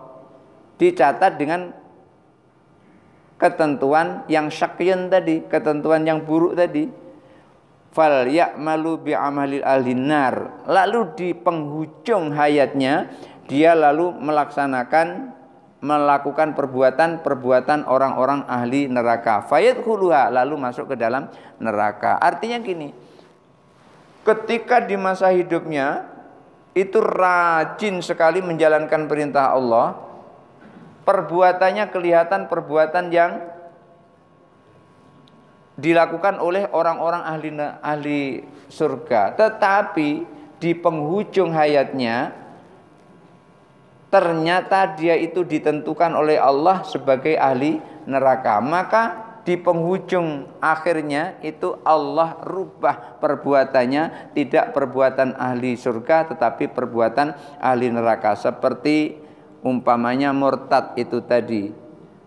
dicatat dengan ketentuan yang syaqiyun tadi, ketentuan yang buruk tadi. Fal ya'malu bi amalil ahlinnar, lalu di penghujung hayatnya dia lalu melakukan perbuatan orang-orang ahli neraka. Fayadkhuluha, lalu masuk ke dalam neraka. Artinya gini, ketika di masa hidupnya itu rajin sekali menjalankan perintah Allah, perbuatannya kelihatan perbuatan yang dilakukan oleh orang-orang ahli surga, tetapi di penghujung hayatnya ternyata dia itu ditentukan oleh Allah sebagai ahli neraka. Maka di penghujung akhirnya itu Allah rubah perbuatannya, tidak perbuatan ahli surga tetapi perbuatan ahli neraka. Seperti umpamanya murtad itu tadi.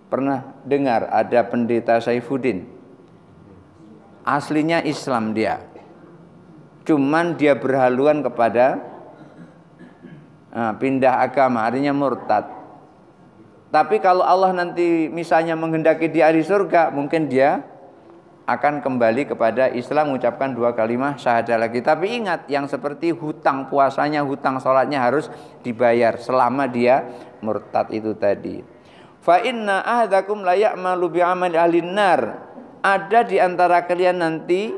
Pernah dengar ada pendeta Saifuddin, aslinya Islam dia, cuman dia berhaluan kepada pindah agama, artinya murtad. Tapi kalau Allah nanti misalnya menghendaki dia ahli surga, mungkin dia akan kembali kepada Islam, mengucapkan 2 kalimat syahadah lagi. Tapi ingat, yang seperti hutang puasanya, hutang sholatnya harus dibayar selama dia murtad itu tadi. Fa inna ahdakum la ya'malu bi amali ahlin nar, ada di antara kalian nanti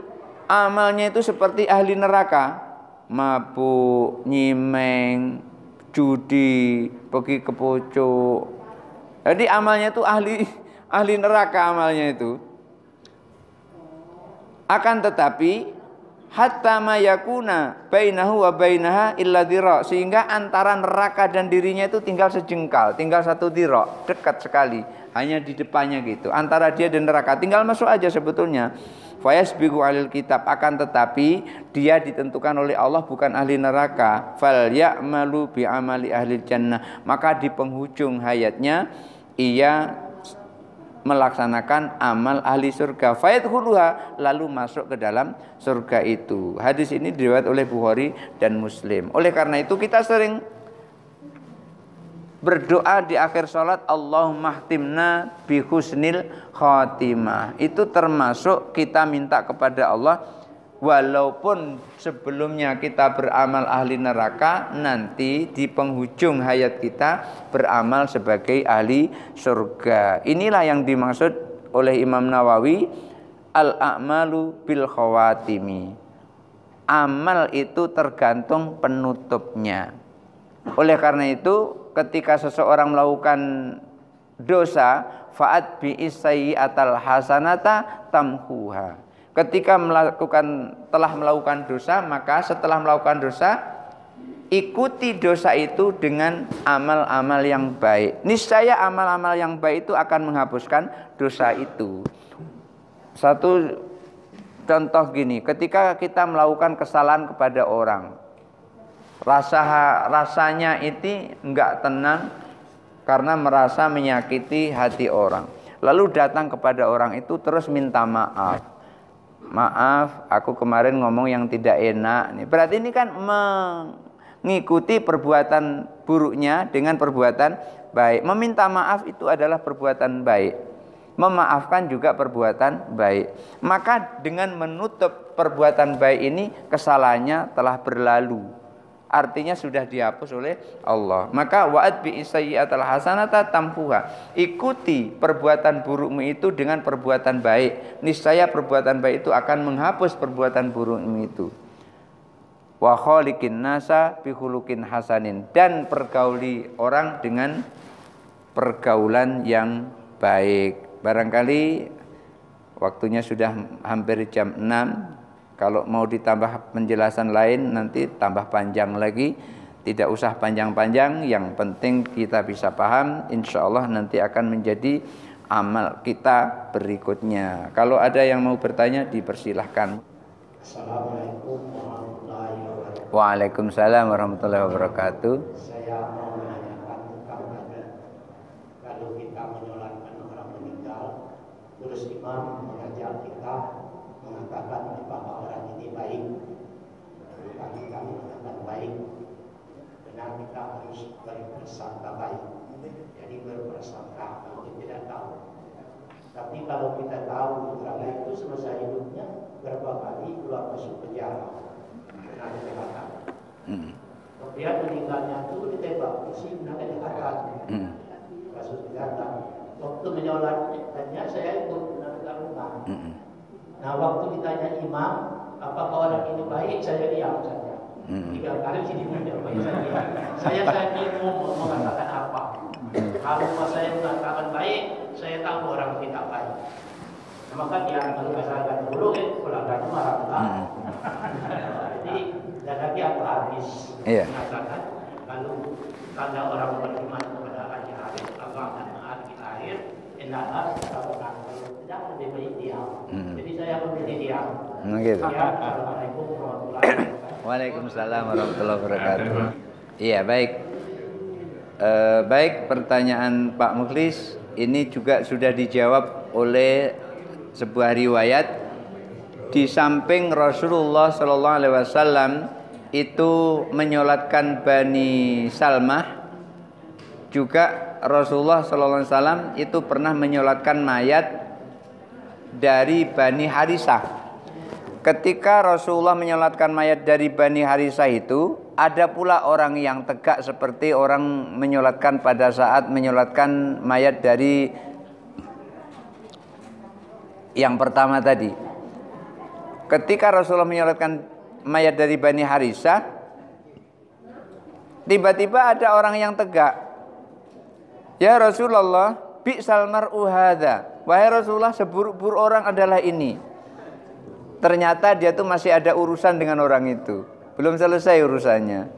amalnya itu seperti ahli neraka, mabuk, nyimeng, judi, pergi ke pucuk. Jadi amalnya itu ahli neraka amalnya itu. Akan tetapi hatta ma yakuna bainahu wa bainaha illa dhira', sehingga antara neraka dan dirinya itu tinggal sejengkal, tinggal 1 dhira', dekat sekali, hanya di depannya gitu. Antara dia dan neraka tinggal masuk aja sebetulnya. Fayasbiqu alil kitab, akan tetapi dia ditentukan oleh Allah bukan ahli neraka. Fal ya'malu bi amali ahli jannah, maka di penghujung hayatnya ia melaksanakan amal ahli surga. Fayadkhuluha, lalu masuk ke dalam surga itu. Hadis ini diriwayatkan oleh Bukhari dan Muslim. Oleh karena itu kita sering berdoa di akhir sholat, Allahumma khtimna bi husnil khatimah. Itu termasuk kita minta kepada Allah, walaupun sebelumnya kita beramal ahli neraka, nanti di penghujung hayat kita beramal sebagai ahli surga. Inilah yang dimaksud oleh Imam Nawawi, al-a'malu bil khawatimi. Amal itu tergantung penutupnya. Oleh karena itu, ketika seseorang melakukan dosa, fa'at bi isayyi'atal hasanata tamhuha. Ketika telah melakukan dosa, maka setelah melakukan dosa, ikuti dosa itu dengan amal-amal yang baik. Niscaya amal-amal yang baik itu akan menghapuskan dosa itu. Satu contoh gini, ketika kita melakukan kesalahan kepada orang, rasanya itu enggak tenang karena merasa menyakiti hati orang. Lalu datang kepada orang itu terus minta maaf. Maaf, aku kemarin ngomong yang tidak enak. Berarti ini kan mengikuti perbuatan buruknya dengan perbuatan baik. Meminta maaf itu adalah perbuatan baik. Memaafkan juga perbuatan baik. Maka dengan menutup perbuatan baik ini, kesalahannya telah berlalu. Artinya sudah dihapus oleh Allah. Maka wa'ad bi isayyi'atal hasanata tamhuha. Ikuti perbuatan burukmu itu dengan perbuatan baik. Niscaya perbuatan baik itu akan menghapus perbuatan burukmu itu. Wa khaliqin nasa bi khuluqin hasanin, dan pergauli orang dengan pergaulan yang baik. Barangkali waktunya sudah hampir jam 6. Kalau mau ditambah penjelasan lain nanti tambah panjang lagi. Tidak usah panjang-panjang, yang penting kita bisa paham. Insya Allah nanti akan menjadi amal kita berikutnya. Kalau ada yang mau bertanya dipersilahkan. Assalamualaikum warahmatullahi Waalaikumsalam warahmatullahi wabarakatuh. Saya mau menanyakan tentang kalau kita menyolatkan orang meninggal, terus imam mengajak kita mengatakan bahwa orang ini baik, bukan kita mengatakan baik, benar kita harus berprasangka baik. Jadi berprasangka kalau tidak tahu. Tapi kalau kita tahu orang itu selesai hidupnya berapa kali keluar masuk penjara, benar dikatakan. Kemudian meninggalnya itu ditembak, isi benar dikatakan. Kasus dikatakan. Waktu menyolatkannya saya ikut benar dikatakan. Nah waktu ditanya imam, apakah orang ini baik, saya diam saja. 3 kali sih diam baik saja. Saya bingung mau mengatakan apa. Kalau saya mengatakan baik, saya tahu orang tidak baik. Nah, maka dia kalau masyarakat dulu pelanggannya marah. Jadi dan lagi aku habis mengatakan kalau tanda orang beriman kepada hari akhir, agama dan hari akhir, hendaklah melakukan tidak lebih baik diam. Jadi saya memilih diam. Gitu. Assalamualaikum warahmatullahi wabarakatuh. Waalaikumsalam warahmatullahi wabarakatuh. Iya, baik. Baik, pertanyaan Pak Mukhlis ini juga sudah dijawab oleh sebuah riwayat. Di samping Rasulullah Shallallahu Alaihi Wasallam itu menyolatkan Bani Salmah, juga Rasulullah Shallallahu Alaihi Wasallam itu pernah menyolatkan mayat dari Bani Harisah. Ketika Rasulullah menyolatkan mayat dari Bani Harisah itu, ada pula orang yang tegak seperti orang menyolatkan pada saat menyolatkan mayat dari yang pertama tadi. Ketika Rasulullah menyolatkan mayat dari Bani Harisah, tiba-tiba ada orang yang tegak. Ya Rasulullah, bi'sal mar'u hadza. Wahai Rasulullah, seburuk-buruk orang adalah ini. Ternyata dia tuh masih ada urusan dengan orang itu. Belum selesai urusannya.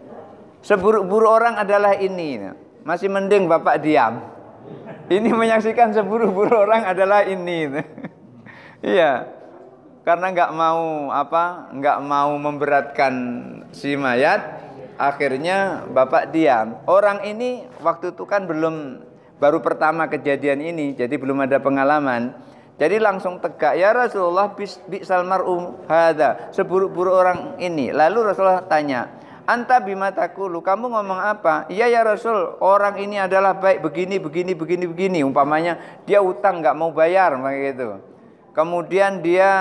Seburuk-buruk orang adalah ini. Masih mending Bapak diam. Ini menyaksikan seburuk-buruk orang adalah ini. Iya. Karena nggak mau memberatkan si mayat, akhirnya Bapak diam. Orang ini waktu itu kan baru pertama kejadian ini, jadi belum ada pengalaman. Jadi langsung tegak, ya Rasulullah, bi'sal mar'u hadza, seburuk-buruk orang ini. Lalu Rasulullah tanya, anta bima taqulu, kamu ngomong apa? Iya ya Rasul, orang ini adalah baik begini. Umpamanya dia utang nggak mau bayar begitu. Kemudian dia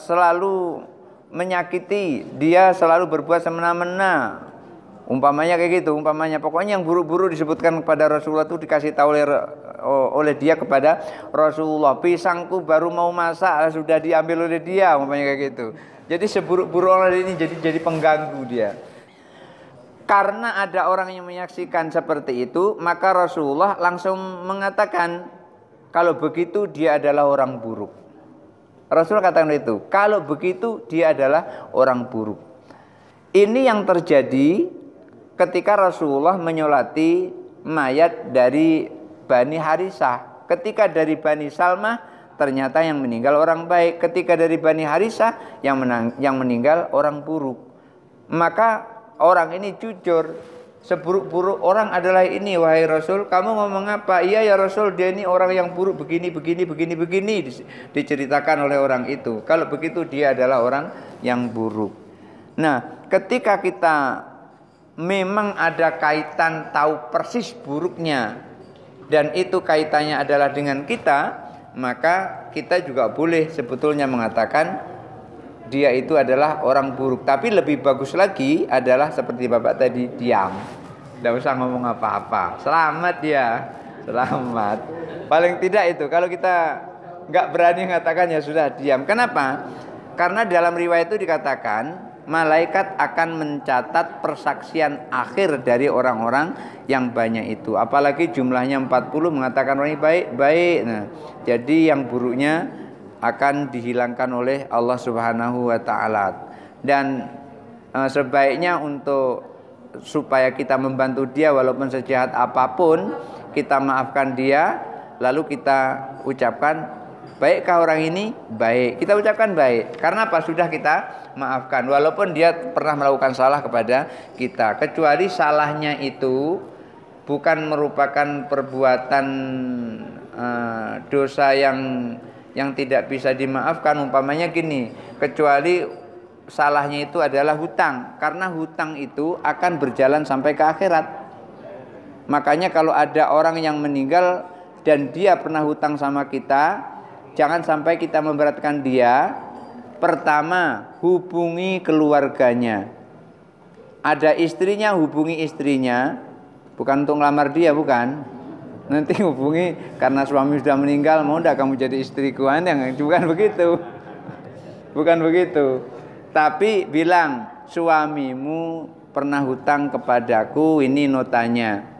selalu menyakiti, dia selalu berbuat semena-mena. Umpamanya kayak gitu, pokoknya yang buruk-buruk disebutkan kepada Rasulullah itu dikasih tahu oleh dia kepada Rasulullah. Pisangku baru mau masak sudah diambil oleh dia, umpamanya kayak gitu. Jadi seburuk-buruk orang ini jadi pengganggu dia. Karena ada orang yang menyaksikan seperti itu, maka Rasulullah langsung mengatakan, kalau begitu dia adalah orang buruk. Rasulullah katakan itu, kalau begitu dia adalah orang buruk. Ini yang terjadi ketika Rasulullah menyolati mayat dari Bani Harisah. Ketika dari Bani Salmah ternyata yang meninggal orang baik. Ketika dari Bani Harisah yang meninggal orang buruk. Maka orang ini jujur, seburuk-buruk orang adalah ini wahai Rasul. Kamu ngomong apa? Iya ya Rasul, dia ini orang yang buruk begini diceritakan oleh orang itu. Kalau begitu dia adalah orang yang buruk. Nah, ketika kita memang ada kaitan tahu persis buruknya dan itu kaitannya adalah dengan kita, maka kita juga boleh sebetulnya mengatakan dia itu adalah orang buruk. Tapi lebih bagus lagi adalah seperti Bapak tadi, diam, tidak usah ngomong apa-apa, selamat dia, selamat. Paling tidak itu, kalau kita nggak berani mengatakan ya sudah diam. Kenapa? Karena dalam riwayat itu dikatakan malaikat akan mencatat persaksian akhir dari orang-orang yang banyak itu. Apalagi jumlahnya 40 mengatakan orang ini baik-baik. Nah, jadi yang buruknya akan dihilangkan oleh Allah Subhanahu wa taala. Dan sebaiknya supaya kita membantu dia walaupun sejahat apapun, kita maafkan dia, lalu kita ucapkan Baikkah orang ini? Baik. Kita ucapkan baik. Karena apa? Sudah kita maafkan. Walaupun dia pernah melakukan salah kepada kita. Kecuali salahnya itu bukan merupakan perbuatan dosa yang tidak bisa dimaafkan. Umpamanya gini, kecuali salahnya itu adalah hutang. Karena hutang itu akan berjalan sampai ke akhirat. Makanya kalau ada orang yang meninggal dan dia pernah hutang sama kita, jangan sampai kita memberatkan dia. Pertama, hubungi keluarganya. Ada istrinya, hubungi istrinya. Bukan untuk ngelamar dia, bukan. Nanti hubungi karena suami sudah meninggal, mau enggak kamu jadi istriku? Bukan begitu. Bukan begitu. Tapi bilang, suamimu pernah hutang kepadaku, ini notanya.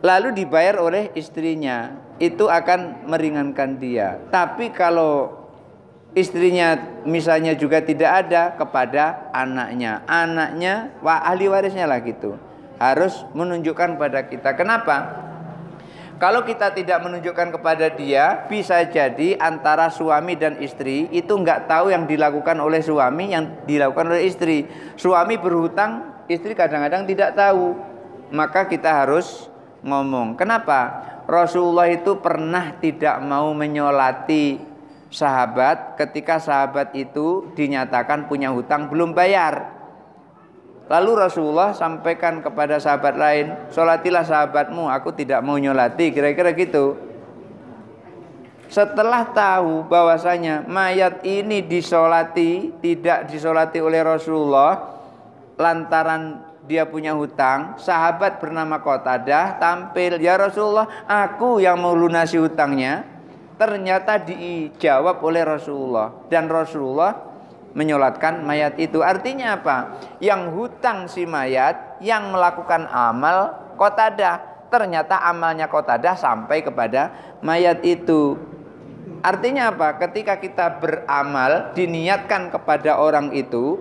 Lalu dibayar oleh istrinya. Itu akan meringankan dia. Tapi kalau istrinya misalnya juga tidak ada, kepada anaknya. Anaknya, ahli warisnya lah gitu. Harus menunjukkan pada kita. Kenapa? Kalau kita tidak menunjukkan kepada dia, bisa jadi antara suami dan istri itu nggak tahu yang dilakukan oleh suami, yang dilakukan oleh istri. Suami berhutang, istri kadang-kadang tidak tahu. Maka kita harus ngomong. Kenapa? Rasulullah itu pernah tidak mau menyolati sahabat ketika sahabat itu dinyatakan punya hutang belum bayar. Lalu Rasulullah sampaikan kepada sahabat lain, "Sholatilah sahabatmu, aku tidak mau nyolati." Kira-kira gitu. Setelah tahu bahwasanya mayat ini tidak disolati oleh Rasulullah lantaran dia punya hutang, sahabat bernama Qatadah tampil, "Ya Rasulullah, aku yang mau lunasi hutangnya." Ternyata dijawab oleh Rasulullah, dan Rasulullah menyolatkan mayat itu. Artinya apa? Yang hutang si mayat, yang melakukan amal Qatadah. Ternyata amalnya Qatadah sampai kepada mayat itu. Artinya apa? Ketika kita beramal diniatkan kepada orang itu,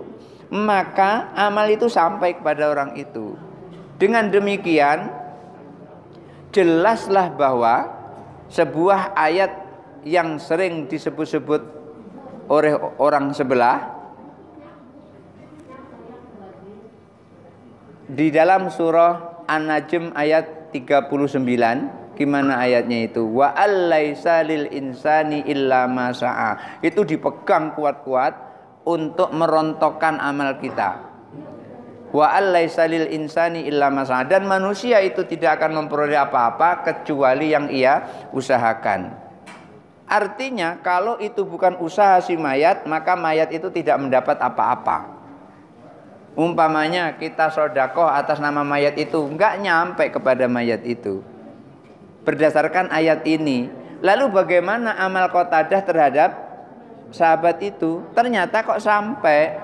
maka amal itu sampai kepada orang itu. Dengan demikian jelaslah bahwa sebuah ayat yang sering disebut-sebut oleh orang sebelah di dalam surah An-Najm ayat 39. Gimana ayatnya itu? Wa allaisa lil insani illa ma sa'a. Itu dipegang kuat-kuat untuk merontokkan amal kita. Wa allaisa lil insani illa ma sa'a. Dan manusia itu tidak akan memperoleh apa-apa kecuali yang ia usahakan. Artinya kalau itu bukan usaha si mayat, maka mayat itu tidak mendapat apa-apa. Umpamanya kita sedekah atas nama mayat itu, enggak nyampe kepada mayat itu. Berdasarkan ayat ini, lalu bagaimana amal Qatadah terhadap sahabat itu? Ternyata kok sampai.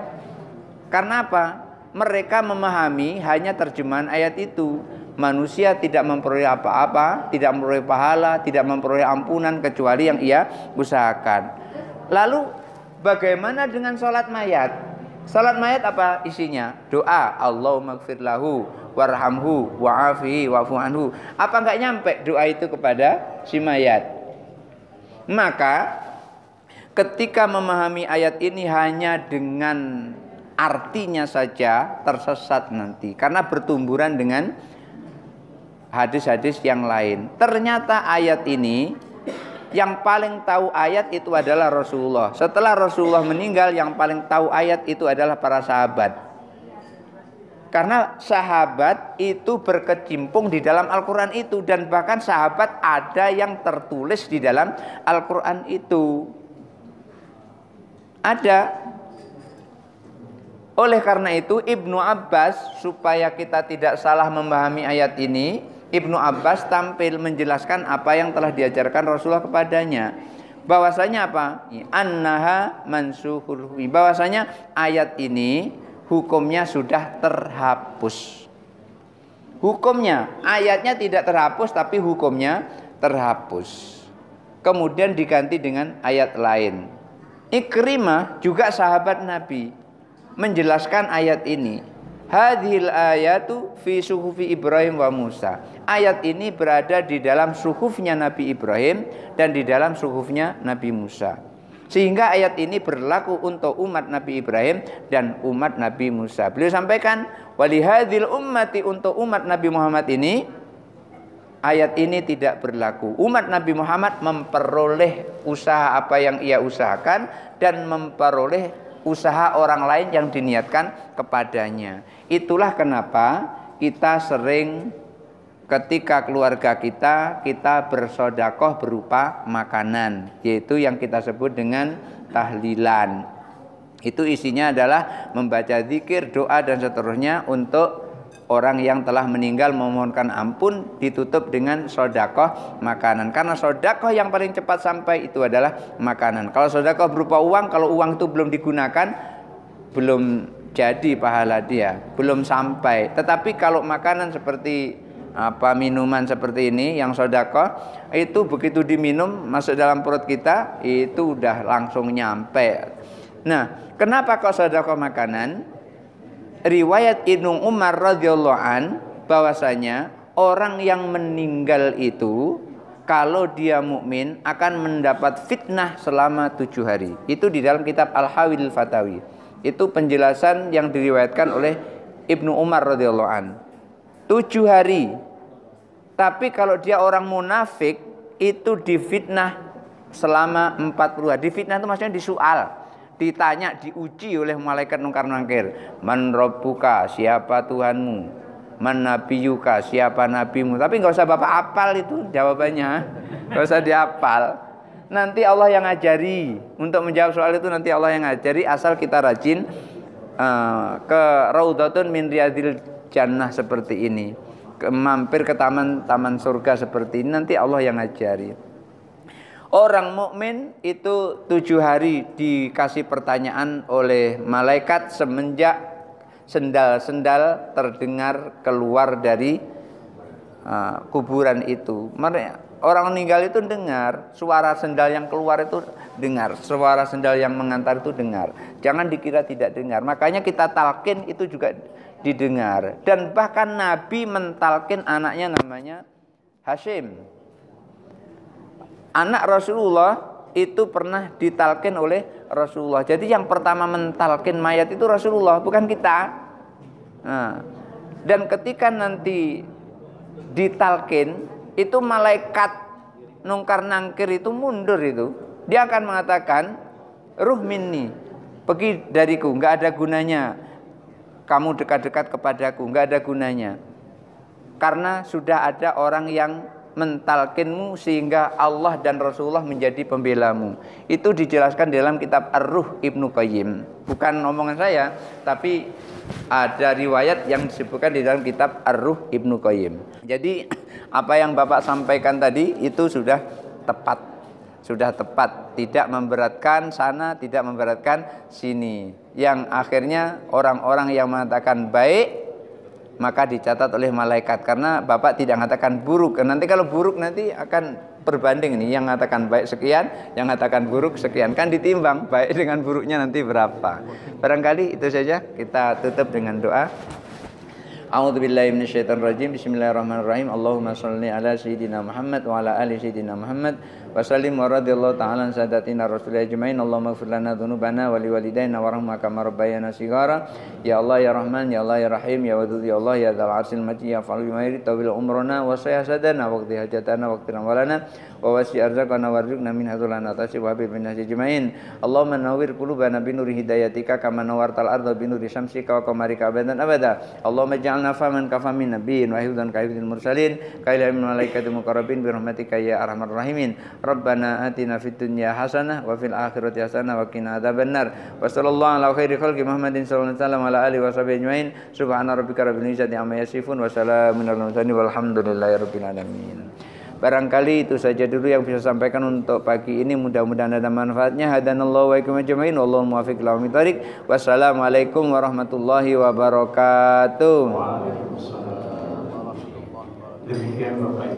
Karena apa? Mereka memahami hanya terjemahan ayat itu. Manusia tidak memperoleh apa-apa, tidak memperoleh pahala, tidak memperoleh ampunan kecuali yang ia usahakan. Lalu bagaimana dengan sholat mayat? Sholat mayat apa isinya? Doa, Allahumma gfir lahu warhamhu wa'afihi wa'fu anhu. Apa enggak nyampe doa itu kepada si mayat? Maka ketika memahami ayat ini hanya dengan artinya saja tersesat nanti, karena bertumburan dengan hadis-hadis yang lain. Ternyata ayat ini yang paling tahu ayat itu adalah Rasulullah. Setelah Rasulullah meninggal, yang paling tahu ayat itu adalah para sahabat. Karena sahabat itu berkecimpung di dalam Al-Quran itu, dan bahkan sahabat ada yang tertulis di dalam Al-Quran itu. Ada. Oleh karena itu Ibnu Abbas, supaya kita tidak salah memahami ayat ini, Ibnu Abbas tampil menjelaskan apa yang telah diajarkan Rasulullah kepadanya. Bahwasanya apa? Annaha mansuhul. Bahwasanya ayat ini hukumnya sudah terhapus. Hukumnya, ayatnya tidak terhapus tapi hukumnya terhapus. Kemudian diganti dengan ayat lain. Ikrimah juga sahabat Nabi menjelaskan ayat ini. Hadhil ayatu fi suhufi Ibrahim wa Musa. Ayat ini berada di dalam suhufnya Nabi Ibrahim dan di dalam suhufnya Nabi Musa. Sehingga ayat ini berlaku untuk umat Nabi Ibrahim dan umat Nabi Musa. Beliau sampaikan, walihadhil ummati, untuk umat Nabi Muhammad ini ayat ini tidak berlaku. Umat Nabi Muhammad memperoleh usaha apa yang ia usahakan dan memperoleh usaha orang lain yang diniatkan kepadanya. Itulah kenapa kita sering ketika keluarga kita bersodakoh berupa makanan, yaitu yang kita sebut dengan tahlilan. Itu isinya adalah membaca zikir, doa dan seterusnya untuk orang yang telah meninggal, memohonkan ampun, ditutup dengan sodakoh makanan. Karena sodakoh yang paling cepat sampai itu adalah makanan. Kalau sodakoh berupa uang, kalau uang itu belum digunakan, belum jadi pahala dia, belum sampai. Tetapi kalau makanan seperti minuman seperti ini yang sodakoh, itu begitu diminum masuk dalam perut kita, itu udah langsung nyampe. Nah, kenapa kok sodakoh makanan? Riwayat Ibnu Umar radhiyallahu an bahwasanya orang yang meninggal itu kalau dia mukmin akan mendapat fitnah selama 7 hari. Itu di dalam kitab Al-Hawil Fatawi. Itu penjelasan yang diriwayatkan oleh Ibnu Umar radhiyallahu an. 7 hari. Tapi kalau dia orang munafik itu difitnah selama 40 hari. Difitnah itu maksudnya disoal, ditanya, diuji oleh malaikat mungkar nakir. Man rabbuka, siapa Tuhanmu? Man nabiyuka, siapa nabimu? Tapi nggak usah Bapak hafal itu jawabannya, nggak usah dihafal. Nanti Allah yang ngajari. Untuk menjawab soal itu nanti Allah yang ngajari, asal kita rajin ke Raudhatun min Riyadil Jannah seperti ini, mampir ke taman-taman surga seperti ini, nanti Allah yang ngajari. Orang mukmin itu 7 hari dikasih pertanyaan oleh malaikat semenjak sendal-sendal terdengar keluar dari kuburan itu. Orang meninggal itu dengar suara sendal yang keluar, itu dengar suara sendal yang mengantar itu dengar. Jangan dikira tidak dengar. Makanya kita talqin itu juga didengar. Dan bahkan Nabi mentalkin anaknya, namanya Hashim. Anak Rasulullah itu pernah ditalkin oleh Rasulullah. Jadi yang pertama mentalkin mayat itu Rasulullah, bukan kita. Nah, dan ketika nanti ditalkin, itu malaikat nungkar nangkir itu mundur itu. Dia akan mengatakan, ruh minni, pergi dariku, nggak ada gunanya kamu dekat-dekat kepadaku, nggak ada gunanya. Karena sudah ada orang yang mentalkinmu sehingga Allah dan Rasulullah menjadi pembelamu. Itu dijelaskan dalam kitab Ar-Ruh Ibnu Qayyim. Bukan omongan saya, tapi ada riwayat yang disebutkan di dalam kitab Ar-Ruh Ibnu Qayyim. Jadi apa yang Bapak sampaikan tadi itu sudah tepat. Sudah tepat, tidak memberatkan sana, tidak memberatkan sini. Yang akhirnya orang-orang yang mengatakan baik maka dicatat oleh malaikat, karena Bapak tidak mengatakan buruk. Nanti kalau buruk nanti akan berbanding nih, yang mengatakan baik sekian, yang mengatakan buruk sekian, kan ditimbang baik dengan buruknya nanti berapa. Barangkali itu saja, kita tutup dengan doa. A'udzubillahi minasyaitonirrajim. Bismillahirrahmanirrahim. Allahumma shalli ala sayyidina Muhammad wa ala ali sayyidina Muhammad wa sallim wa radhiyallahu ta'ala an sadatina rasulillah ajmain. Allahumma ighfir lana dhunubana wa liwalidayna warhamna kama rabbayana shighara. Ya Allah ya Rahman, ya Allah ya Rahim, ya Wadud ya Allah ya Dzal Arsyil Majid, ya Fa'alul Mayri tawil umrana wa sayyasadana wa qdi hajatana wa qtina walana wa wasi arzaqana warzuqna min hadzulana tasib wa habib min ajmain. Allahumma nawwir qulubana bi nuri hidayatika kama nawwartal arda bi nuri syamsika wa qamarika abadan abada. Allahumma ij'alna faman kafamin nabiyyin wa hifdzan ka hifdzil mursalin ka ilal malaikatil muqarrabin bi rahmatika ya arhamar rahimin. Rabbana atina fid dunya hasanah wa fil akhirati hasanah wa qina adzabannar. Wa sallallahu ala khairi khalqi Muhammadin sallallahu alaihi wasallam ala alihi washabihi ajmain. Subhana rabbika rabbil izzati amma yasifun wa salamun alal mursalin walhamdulillahi rabbil alamin. Barangkali itu saja dulu yang bisa sampaikan untuk pagi ini, mudah-mudahan ada manfaatnya. Hadanallahu wa iyyakum ajmain wallahu muwaffiq ila aqwamit thoriq. Wassalamualaikum warahmatullahi wabarakatuh. Waalaikumsalam warahmatullahi wabarakatuh.